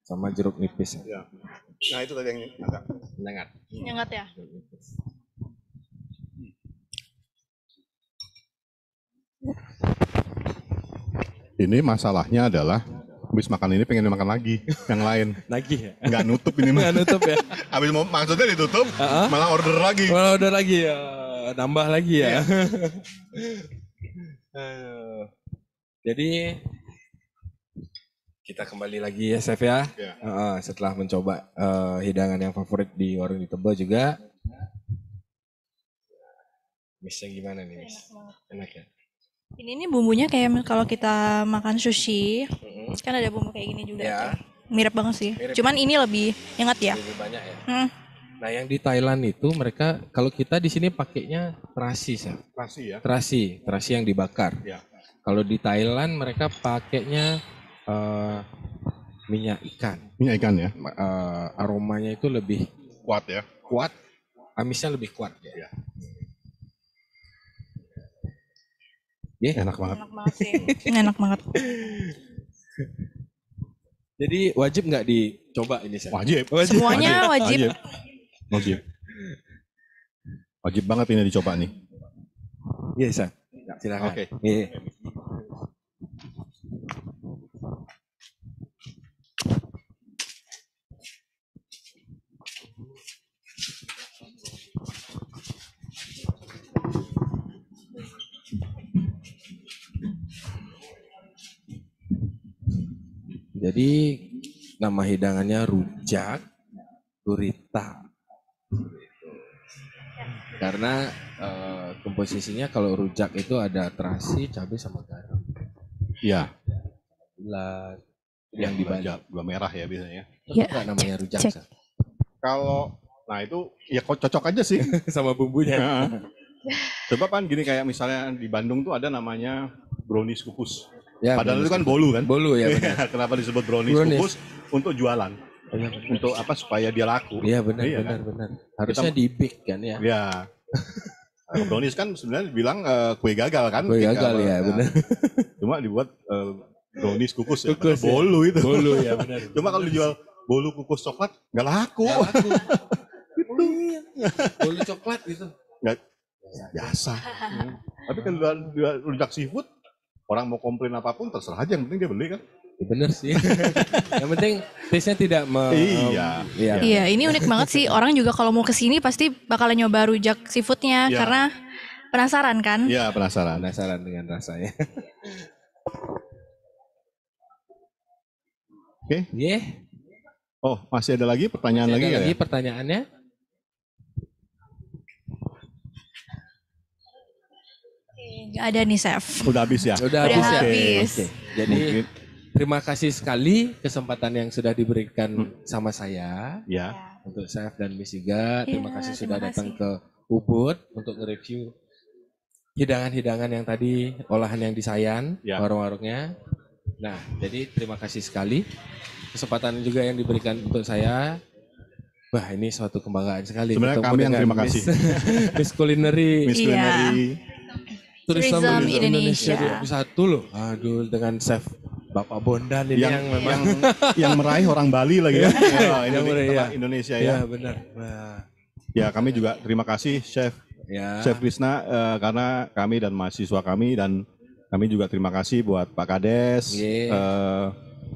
Sama jeruk nipis. Ya. Nah itu tadi yang agak menyengat. Nyengat ya? Ini masalahnya adalah habis makan ini pengen makan lagi yang lain. Lagi ya? Nggak nutup ini mah. Nggak nutup ya? Habis mau maksudnya ditutup, malah order lagi. Malah order lagi ya, nambah lagi ya. Jadi kita kembali lagi ya, Chef ya. Setelah mencoba hidangan yang favorit di warung di Tebel juga. Miss yang gimana nih, Miss? Enak ya? Ini nih bumbunya kayak kalau kita makan sushi, kan ada bumbu kayak gini juga. Ya. Mirip banget sih. Mirip. Cuman ini lebih hangat ya. Lebih banyak ya. Nah yang di Thailand itu mereka, kalau kita di sini pakainya terasi, Chef. Terasi ya? Terasi yang dibakar. Ya. Kalau di Thailand mereka pakainya minyak ikan. Minyak ikan ya? Aromanya itu lebih kuat ya? Kuat, amisnya lebih kuat ya. Enak banget. Enak banget sih. Enak banget. Jadi wajib nggak dicoba ini, Chef? Wajib. Semuanya wajib. Wajib banget ini dicoba nih. Iya, Chef. Silakan. Oke. Jadi nama hidangannya rujak gurita. Karena komposisinya kalau rujak itu ada terasi, cabai sama garam. Iya. Gula yang dibalik. Gula merah ya biasanya. Iya. Enggak namanya rujak. Kalau nah itu ya cocok aja sih sama bumbunya. Coba kan gini kayak misalnya di Bandung tuh ada namanya brownies kukus. Ya, padahal itu kan bolu kan? Bolu ya benar. Kenapa disebut brownies kukus? Untuk jualan. Untuk apa supaya dia laku. Iya benar benar. Harusnya di bake kan ya. Iya. Brownies kan sebenarnya bilang kue gagal kan? Kue gagal ya benar. Cuma dibuat brownies kukus ya. Kukus, bolu itu. Bolu ya benar. Cuma kalau dijual bolu kukus coklat nggak laku. Bolu coklat gitu. Nggak biasa. Tapi kalau rujak seafood orang mau komplain apapun terserah aja, yang penting dia beli kan. Ya bener sih. Yang penting taste-nya tidak Iya, ini unik banget sih. Orang juga kalau mau kesini pasti bakalan nyoba rujak seafoodnya karena penasaran kan? Iya, penasaran dengan rasanya. Oke. Oh, masih ada lagi pertanyaan lagi ya? Pertanyaannya? Nggak ada nih, Chef. Udah habis ya? Udah habis. Oke. Jadi terima kasih sekali kesempatan yang sudah diberikan sama saya. Ya. Untuk Chef dan Miss juga. Terima kasih sudah datang ke Ubud untuk nge-review hidangan-hidangan yang tadi, olahan yang di Sayan, Ya. warung-warungnya. Nah, jadi terima kasih sekali. Kesempatan juga yang diberikan untuk saya. Wah, ini suatu kebanggaan sekali. Sebenarnya ketemu kami yang dengan terima kasih. Miss Culinary Miss Culinary. Tourism Indonesia. 2021 loh. Aduh, dengan chef Bapak Bondan ini yang memang yang meraih orang Bali lagi ya. Wah, Yang meraih, ya. Indonesia ya ya. benar. Wah. Ya, kami juga terima kasih Chef Ya. Chef Krishna karena kami dan mahasiswa kami, dan kami juga terima kasih buat Pak Kades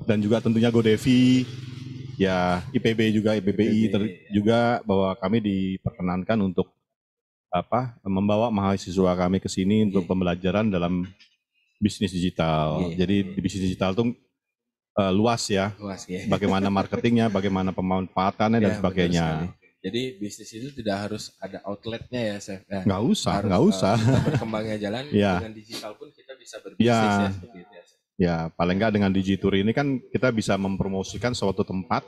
dan juga tentunya Godevi, ya IPB juga, IPBI juga, bahwa kami diperkenankan untuk membawa mahasiswa kami ke sini untuk pembelajaran dalam bisnis digital. Jadi di bisnis digital itu luas ya. Luas, ya. Bagaimana marketingnya, bagaimana pemanfaatannya dan Ya, sebagainya. benar sekali. Jadi bisnis itu tidak harus ada outletnya ya, Chef. Nggak usah, Harus, nggak usah. kita berkembangnya jalan Ya. dengan digital pun kita bisa berbisnis Ya. ya seperti itu ya. Chef. Ya, paling nggak dengan Digitur ini kan kita bisa mempromosikan suatu tempat,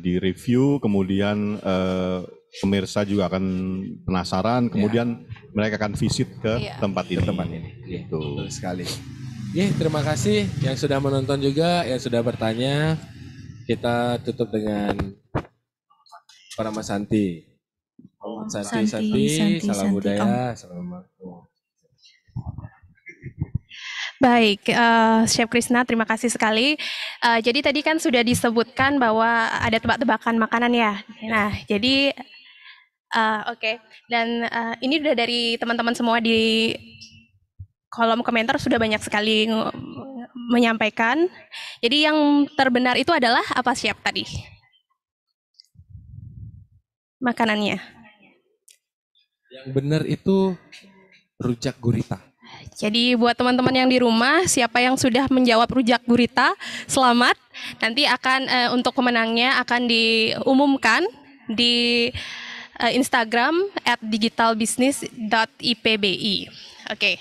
di review, kemudian pemirsa juga akan penasaran, kemudian mereka akan visit ke tempat ini. Gitu. Betul sekali. Terima kasih yang sudah menonton juga, yang sudah bertanya. Kita tutup dengan para Mas Santi. Santi, salam budaya, assalamualaikum. Baik, Chef Krishna, terima kasih sekali. Jadi tadi kan sudah disebutkan bahwa ada tebak-tebakan makanan ya. Nah, jadi oke. Dan ini udah dari teman-teman semua di kolom komentar sudah banyak sekali menyampaikan. Jadi yang terbenar itu adalah apa, Chef, tadi? Makanannya. Yang benar itu rujak gurita. Jadi buat teman-teman yang di rumah, siapa yang sudah menjawab rujak gurita, selamat. Nanti akan untuk pemenangnya akan diumumkan di Instagram @digitalbusiness.ipbi. Oke.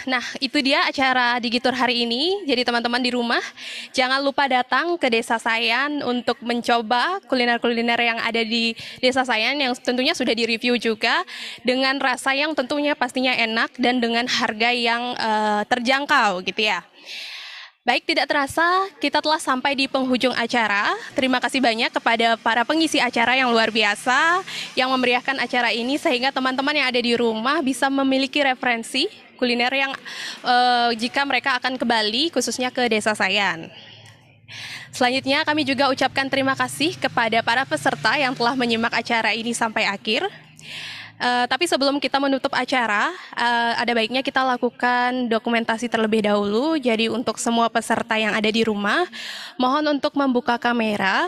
Nah, itu dia acara Digitur hari ini. Jadi teman-teman di rumah, jangan lupa datang ke Desa Sayan untuk mencoba kuliner-kuliner yang ada di Desa Sayan yang tentunya sudah direview juga dengan rasa yang tentunya pastinya enak dan dengan harga yang terjangkau gitu ya. Baik, tidak terasa kita telah sampai di penghujung acara. Terima kasih banyak kepada para pengisi acara yang luar biasa yang memeriahkan acara ini sehingga teman-teman yang ada di rumah bisa memiliki referensi kuliner yang jika mereka akan ke Bali, khususnya ke Desa Sayan. Selanjutnya kami juga ucapkan terima kasih kepada para peserta yang telah menyimak acara ini sampai akhir. Tapi sebelum kita menutup acara, ada baiknya kita lakukan dokumentasi terlebih dahulu. Jadi untuk semua peserta yang ada di rumah, mohon untuk membuka kamera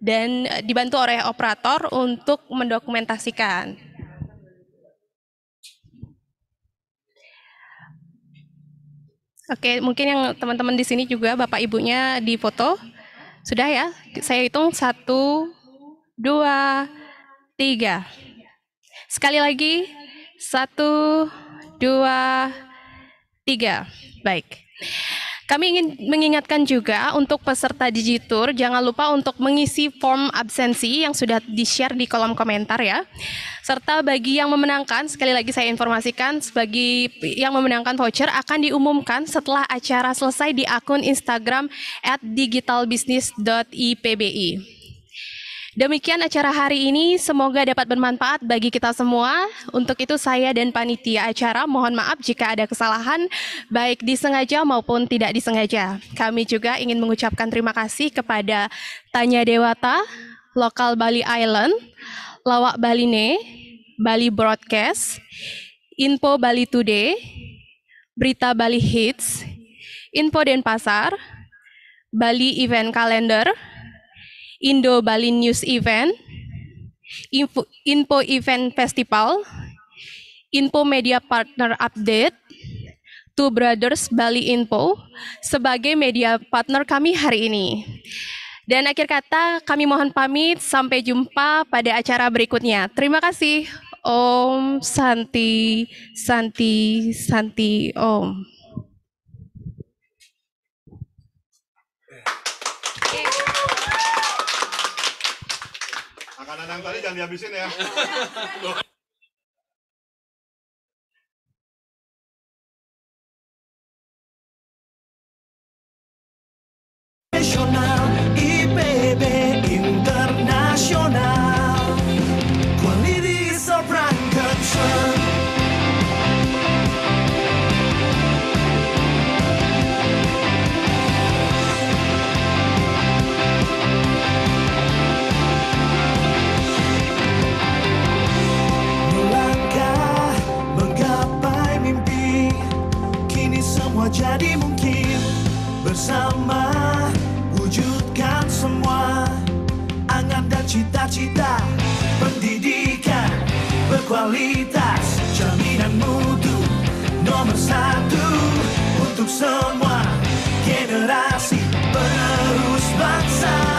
dan dibantu oleh operator untuk mendokumentasikan. Oke, mungkin yang teman-teman di sini juga Bapak Ibunya di foto. Sudah ya? Saya hitung 1, 2, 3. Sekali lagi, 1, 2, 3. Baik. Kami ingin mengingatkan juga untuk peserta Digitur, jangan lupa untuk mengisi form absensi yang sudah di-share di kolom komentar ya. Serta bagi yang memenangkan, sekali lagi saya informasikan, bagi yang memenangkan voucher akan diumumkan setelah acara selesai di akun Instagram @digitalbusiness.ipbi. Demikian acara hari ini, semoga dapat bermanfaat bagi kita semua. Untuk itu saya dan panitia acara mohon maaf jika ada kesalahan, baik disengaja maupun tidak disengaja. Kami juga ingin mengucapkan terima kasih kepada Tanya Dewata, Lokal Bali Island, Lawak Baline, Bali Broadcast, Info Bali Today, Berita Bali Hits, Info Denpasar, Bali Event Calendar, Indo Bali News Event, Info Event Festival, Info Media Partner Update, Two Brothers Bali Info sebagai media partner kami hari ini. Dan akhir kata kami mohon pamit, sampai jumpa pada acara berikutnya. Terima kasih. Om Santi, Santi, Santi, Om. Makanan yang tadi jangan dihabisin ya. profesional, IPB internasional. Quality is our prime concern. Melangkah menggapai mimpi, kini semua jadi mungkin. Bersama wujudkan semua angan dan cita-cita. Pendidikan berkualitas, jaminan mutu nomor 1 untuk semua generasi penerus bangsa.